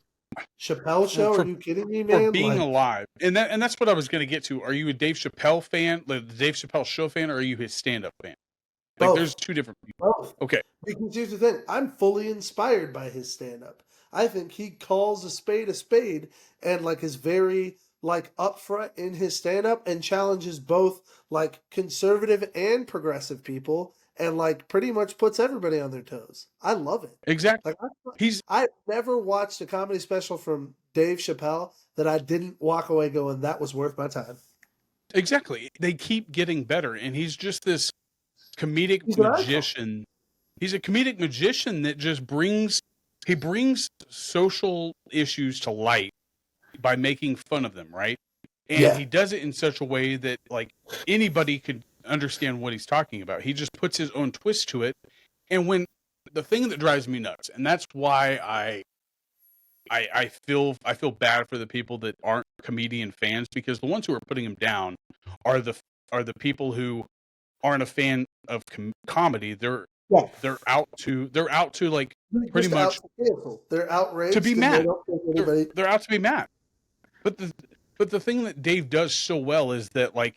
Chappelle show. Are you kidding me, man? For being alive, and that's what I was going to get to. Are you a Dave Chappelle fan, like the Dave Chappelle show fan, or are you his stand-up fan? Like, there's two different people. Both. Okay. Because here's the thing: I'm fully inspired by his stand-up. I think he calls a spade, and like is very like upfront in his stand-up and challenges both like conservative and progressive people. And like pretty much puts everybody on their toes. I love it. Exactly. Like I've never watched a comedy special from Dave Chappelle that I didn't walk away going, that was worth my time. Exactly. They keep getting better, and he's just this comedic magician. He's a comedic magician that just brings social issues to light by making fun of them, right? And he does it in such a way that like anybody could understand what he's talking about. He just puts his own twist to it. And when the thing that drives me nuts, and that's why I feel bad for the people that aren't comedian fans, because the ones who are putting him down are the people who aren't a fan of comedy. They're out to like pretty much they're outraged to be and they mad. don't think anybody. They're out to be mad. But the thing that Dave does so well is that like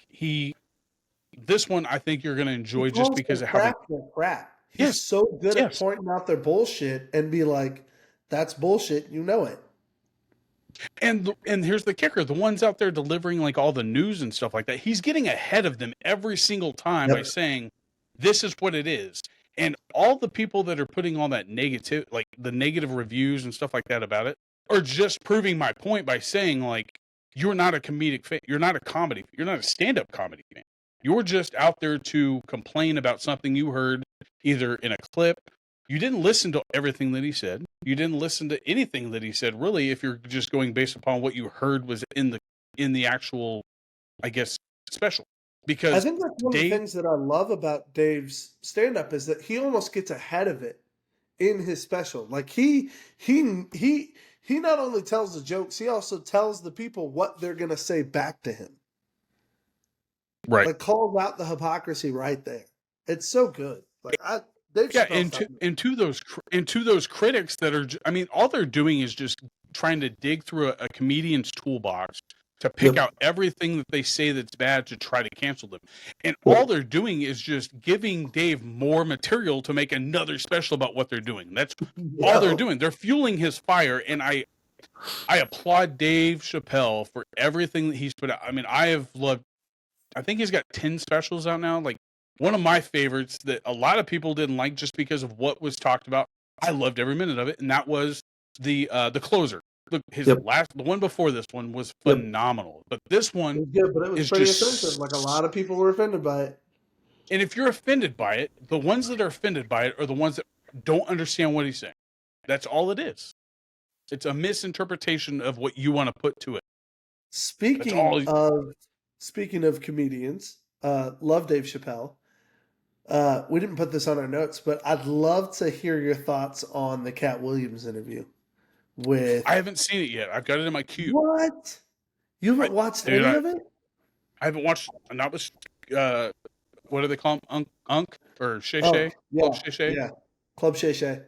this one I think you're going to enjoy just because of how crap. He's Yes. so good at Yes. pointing out their bullshit and be like, "That's bullshit." You know it. And here's the kicker: the ones out there delivering like all the news and stuff like that, he's getting ahead of them every single time by saying, "This is what it is." And all the people that are putting all that negative, like the negative reviews and stuff like that about it, are just proving my point by saying like, "You're not a comedic fan. You're not a comedy. You're not a stand-up comedy fan. You're just out there to complain about something you heard either in a clip." You didn't listen to everything that he said. You didn't listen to anything that he said, really, if you're just going based upon what you heard was in the actual, I guess, special. Because I think that's one of the things that I love about Dave's stand-up is that he almost gets ahead of it in his special. Like he not only tells the jokes, he also tells the people what they're gonna say back to him. Right. Like calls out the hypocrisy right there. It's so good. Like into those critics that are, I mean, all they're doing is just trying to dig through a comedian's toolbox to pick out everything that they say that's bad to try to cancel them. And all they're doing is just giving Dave more material to make another special about what they're doing. That's all they're doing. They're fueling his fire. And I applaud Dave Chappelle for everything that he's put out. I mean, I think he's got 10 specials out now. Like, one of my favorites that a lot of people didn't like just because of what was talked about. I loved every minute of it, and that was the closer. The one before this one was phenomenal, but this one but it was pretty offensive. Like a lot of people were offended by it. And if you're offended by it, the ones that are offended by it are the ones that don't understand what he's saying. That's all it is. It's a misinterpretation of what you want to put to it. Speaking of comedians, love Dave Chappelle. We didn't put this on our notes, but I'd love to hear your thoughts on the Cat Williams interview. I haven't seen it yet. I've got it in my queue. What? You haven't watched any of it? I haven't watched. Not with. What do they call him? Unk or Shay? Yeah, Club Shay. Yeah, Club Shay.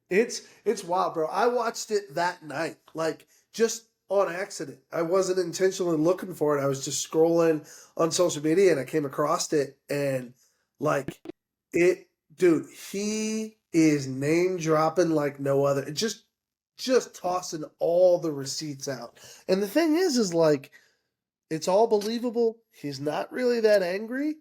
It's wild, bro. I watched it that night, like just on accident. I wasn't intentionally looking for it. I was just scrolling on social media and I came across it, and like it, dude, he is name dropping like no other. It just tossing all the receipts out. And the thing is like, it's all believable. He's not really that angry.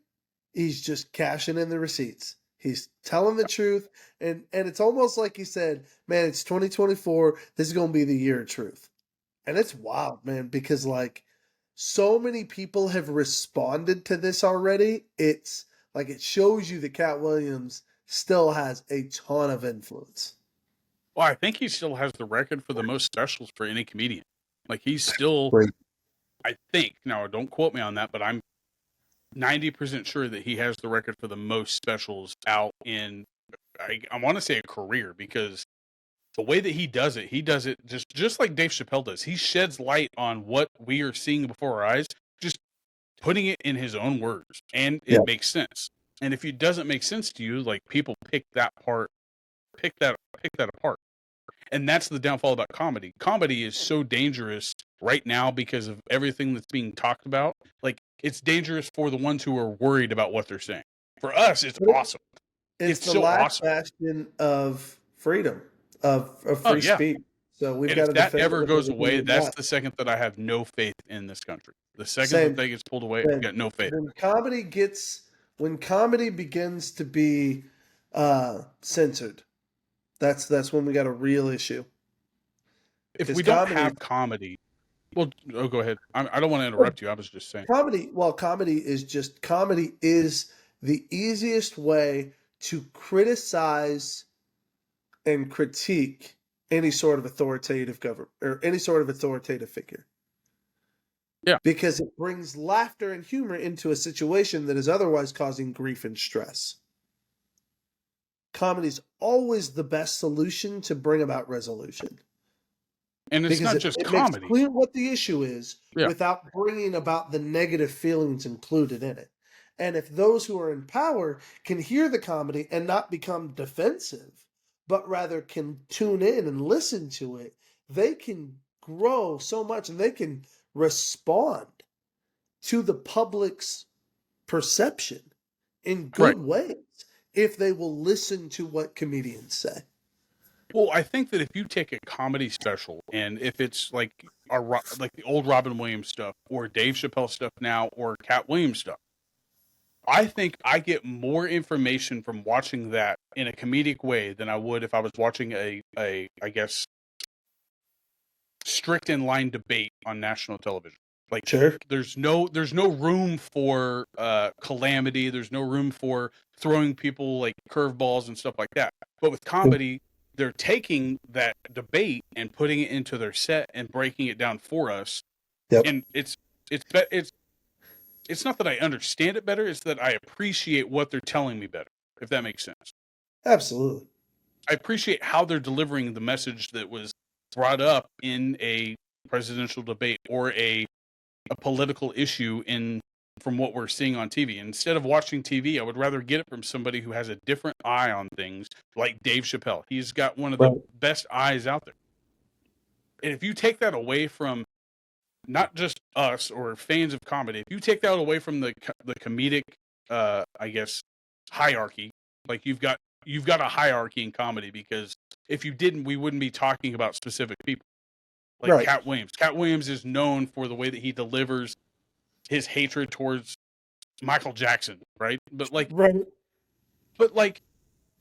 He's just cashing in the receipts. He's telling the truth. And it's almost like he said, man, it's 2024. This is going to be the year of truth. And it's wild, man, because like so many people have responded to this already. It's like, it shows you that Cat Williams still has a ton of influence. Well, I think he still has the record for the most specials for any comedian. Like, he's still, I think, now don't quote me on that, but I'm 90% sure that he has the record for the most specials out in, I want to say a career, because the way that he does it just like Dave Chappelle does. He sheds light on what we are seeing before our eyes, just putting it in his own words, and it makes sense. And if it doesn't make sense to you, like, people pick that apart. And that's the downfall about comedy. Comedy is so dangerous right now because of everything that's being talked about. Like, it's dangerous for the ones who are worried about what they're saying. For us, it's awesome. It's the last bastion of freedom, of free speech. So we've got to defend. If that ever goes away, that's the second that I have no faith in this country. The second that they gets pulled away, I've got no faith. When comedy begins to be censored, that's when we got a real issue. If we don't have comedy, well, go ahead. I don't want to interrupt you. I was just saying. Comedy is the easiest way to criticize and critique any sort of authoritative government or any sort of authoritative figure. Yeah. Because it brings laughter and humor into a situation that is otherwise causing grief and stress. Comedy is always the best solution to bring about resolution. And it's because not just it makes comedy. clear what the issue is Yeah. without bringing about the negative feelings included in it. And if those who are in power can hear the comedy and not become defensive, but rather can tune in and listen to it, they can grow so much and they can respond to the public's perception in good ways if they will listen to what comedians say. Well, I think that if you take a comedy special and if it's like like the old Robin Williams stuff or Dave Chappelle stuff now or Cat Williams stuff, I think I get more information from watching that in a comedic way than I would if I was watching a I guess strict in line debate on national television. Like, Sure. there's no room for calamity. There's no room for throwing people like curveballs and stuff like that. But with comedy, they're taking that debate and putting it into their set and breaking it down for us. Yep. And it's not that I understand it better. It's that I appreciate what they're telling me better, if that makes sense. Absolutely. I appreciate how they're delivering the message that was brought up in a presidential debate or a political issue from what we're seeing on TV. Instead of watching TV, I would rather get it from somebody who has a different eye on things, like Dave Chappelle. He's got one of the best eyes out there. And if you take that away from not just us or fans of comedy, if you take that away from the comedic, I guess, hierarchy, like you've got a hierarchy in comedy, because if you didn't, we wouldn't be talking about specific people. Like Cat Williams. Cat Williams is known for the way that he delivers his hatred towards Michael Jackson, right? But like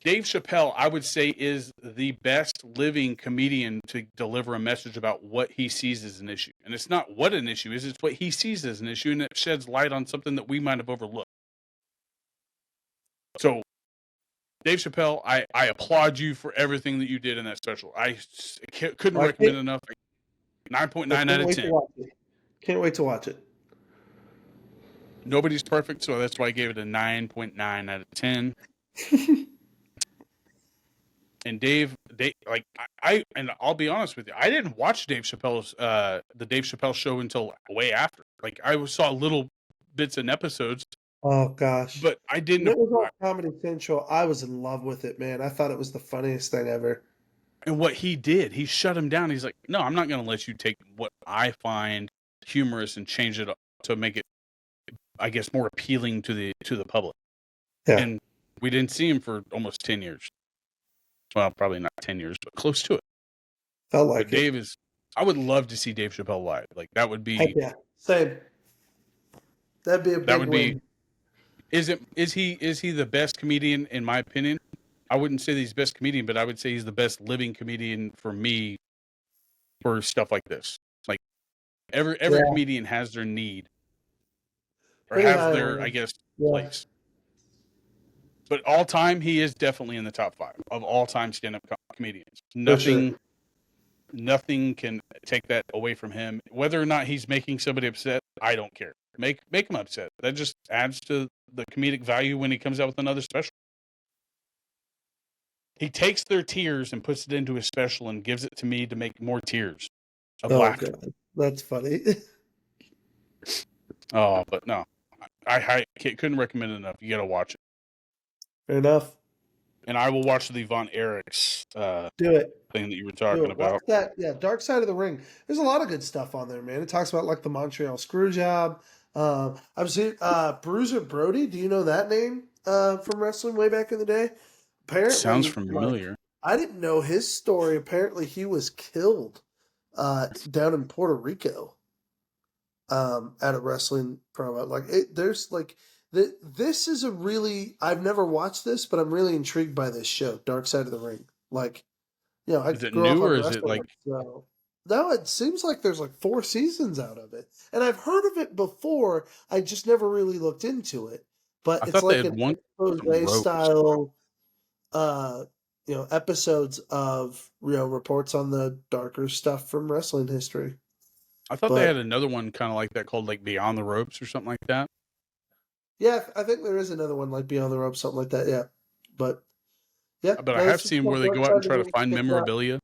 Dave Chappelle, I would say, is the best living comedian to deliver a message about what he sees as an issue. And it's not what an issue is, it's what he sees as an issue, and it sheds light on something that we might have overlooked. So, Dave Chappelle, I applaud you for everything that you did in that special. I couldn't recommend it enough. 9.9 out of 10. Can't wait to watch it. Nobody's perfect, so that's why I gave it a 9.9 out of 10. And Dave, like and I'll be honest with you, I didn't watch Dave Chappelle's the Dave Chappelle show until way after. Like, I saw little bits and episodes. Oh gosh! But I didn't. It was on Comedy Central. I was in love with it, man. I thought it was the funniest thing ever. And what he did, he shut him down. He's like, "No, I'm not going to let you take what I find humorous and change it up to make it, I guess, more appealing to the public." Yeah. And we didn't see him for almost 10 years. Well, probably not 10 years, but close to it. Felt like but Dave is. I would love to see Dave Chappelle live. Like, that would be. Heck yeah, same. That'd be a big that would win. Be. Is he the best comedian in my opinion? I wouldn't say that he's the best comedian, but I would say he's the best living comedian for me for stuff like this. Like, every comedian has their need or has their, I guess, place. But all time, he is definitely in the top 5 of all time stand-up comedians. Nothing can take that away from him. Whether or not he's making somebody upset, I don't care. Make him upset. That just adds to the comedic value when he comes out with another special. He takes their tears and puts it into his special and gives it to me to make more tears of laughter. God. That's funny. Oh, but no. I couldn't recommend it enough. You got to watch it. Fair enough. And I will watch the Von Erichs Do it. thing that you were talking about. Watch that. Yeah, Dark Side of the Ring. There's a lot of good stuff on there, man. It talks about, like, the Montreal Screwjob. I've seen Bruiser Brody. Do you know that name from wrestling way back in the day? Apparently, sounds familiar. I didn't know his story. Apparently, he was killed down in Puerto Rico at a wrestling promo. Like, there's like this is a really, I've never watched this, but I'm really intrigued by this show, Dark Side of the Ring. Like, you know, is it new or is it like? So, no, it seems like there's like 4 seasons out of it, and I've heard of it before. I just never really looked into it. But it's like an expose style. You know, episodes of, you know, reports on the darker stuff from wrestling history. I thought they had another one kind of like that called like Beyond the Ropes or something like that. Yeah, I think there is another one like Beyond the Ropes, something like that. Yeah, but yeah. But I have seen where they go out and try to find memorabilia.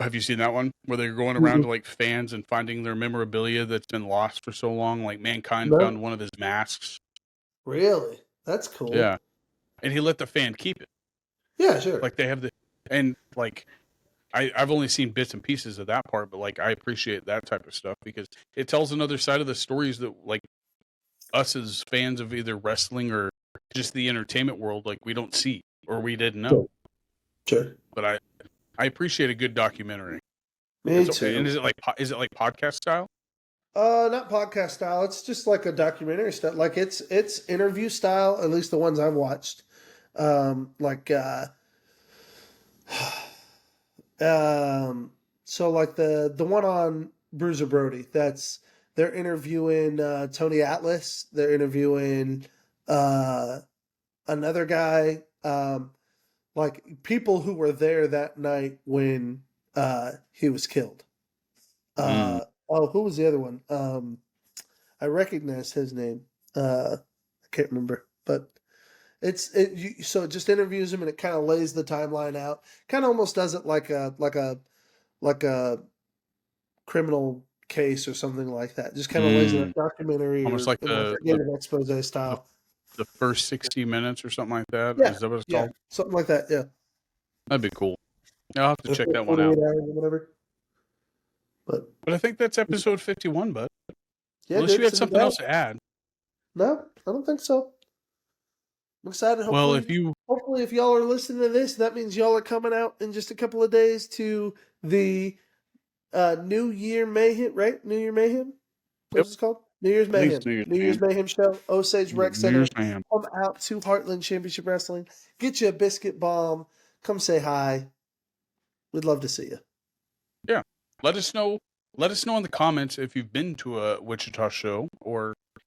Have you seen that one where they're going around to like fans and finding their memorabilia that's been lost for so long? Like Mankind found one of his masks. Really? That's cool. Yeah, and he let the fan keep it. Yeah, sure. Like they have and like I've only seen bits and pieces of that part, but like I appreciate that type of stuff because it tells another side of the stories that like us as fans of either wrestling or just the entertainment world, like we don't see or we didn't know. Sure. But I appreciate a good documentary. Me too. And is it like podcast style? Not podcast style. It's just like a documentary style. Like it's interview style. At least the ones I've watched. So like the one on Bruiser Brody. They're interviewing Tony Atlas. They're interviewing another guy. Like people who were there that night when he was killed. Who was the other one? I recognize his name. I can't remember, but so it just interviews him and it kind of lays the timeline out. Kind of almost does it like a criminal case or something like that. Just kind of lays it in a documentary, almost like the expose style. The first 60 minutes or something like that. Yeah, is that what it's called? Something like that. Yeah, that'd be cool. I'll have to check that one out. Whatever. But I think that's episode 51, bud. Yeah, unless you had something else to add. No, I don't think so. I'm excited. Hopefully, if y'all are listening to this, that means y'all are coming out in just a couple of days to the New Year Mayhem, right? New Year Mayhem? What's it called? New Year's Mayhem. New Year's Mayhem show. Osage Rec Center. Come out to Heartland Championship Wrestling. Get you a biscuit bomb. Come say hi. We'd love to see you. Yeah. Let us know. Let us know in the comments if you've been to a Wichita show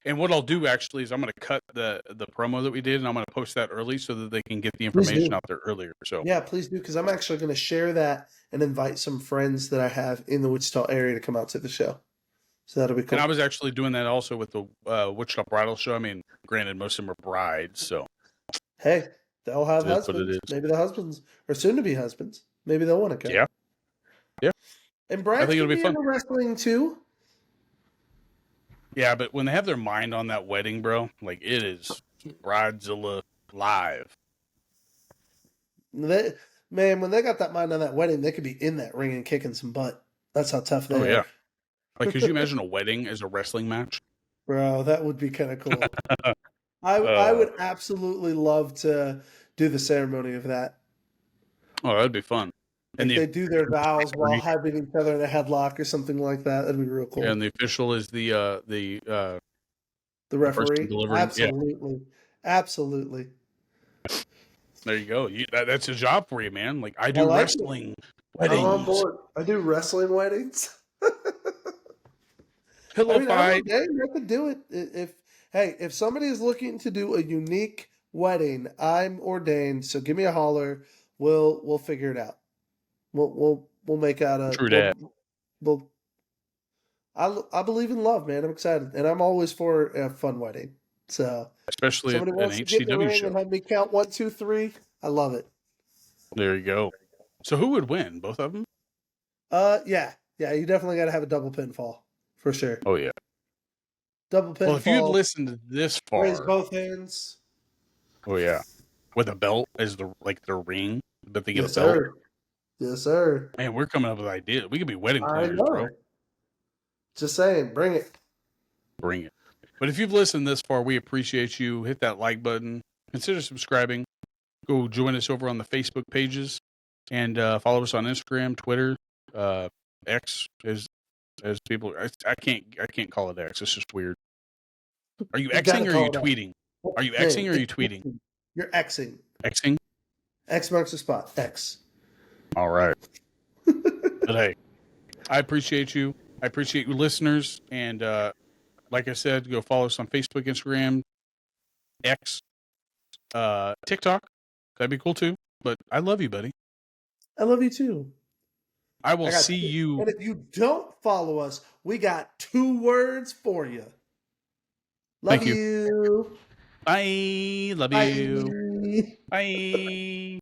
and what I'll do actually is I'm going to cut the promo that we did and I'm going to post that early so that they can get the information out there earlier. So yeah, please do because I'm actually going to share that and invite some friends that I have in the Wichita area to come out to the show. So that'll be cool. And I was actually doing that also with the Wichita Bridal Show. I mean, granted, most of them are brides, so hey, they'll have husbands. Maybe the husbands or soon to be husbands. Maybe they'll want to go. Yeah. Yeah. And brides can be into wrestling too. Yeah, but when they have their mind on that wedding, bro, like it is Bridezilla live. When they got that mind on that wedding, they could be in that ring and kicking some butt. That's how tough they are. Yeah. Like, could you imagine a wedding as a wrestling match? Bro, that would be kind of cool. I would absolutely love to do the ceremony of that. Oh, that'd be fun. And they do their vows while having each other in a headlock or something like that. That'd be real cool. And the official is the referee. Absolutely, absolutely. There you go. That's a job for you, man. Like I do wrestling weddings. I'm on board. I do wrestling weddings. Pillow fight. You have to do it. If somebody is looking to do a unique wedding, I'm ordained. So give me a holler. We'll figure it out. We'll make out a true dad. I believe in love, man. I'm excited, and I'm always for a fun wedding. So especially an HCW show. And have me count 1, 2, 3. I love it. There you go. So who would win? Both of them? Yeah. You definitely got to have a double pinfall for sure. Oh yeah, double pinfall. Well, if you've listened to this far, raise both hands. Oh yeah, with a belt as the ring, but they get yes, a belt. Sir. Yes, sir. Man, we're coming up with ideas. We could be wedding planners, bro. Just saying, bring it. Bring it. But if you've listened this far, we appreciate you. Hit that like button. Consider subscribing. Go join us over on the Facebook pages and follow us on Instagram, Twitter, X as people. I can't call it X. It's just weird. Are you Xing or are you tweeting? Are you Xing or are you tweeting? You're Xing. Xing? X marks the spot. X. All right. But hey, I appreciate you. I appreciate you listeners. And like I said, go follow us on Facebook, Instagram, X, TikTok. That'd be cool too. But I love you, buddy. I love you too. I will see you. And if you don't follow us, we got 2 words for you. Love you. Bye. Love you. Bye.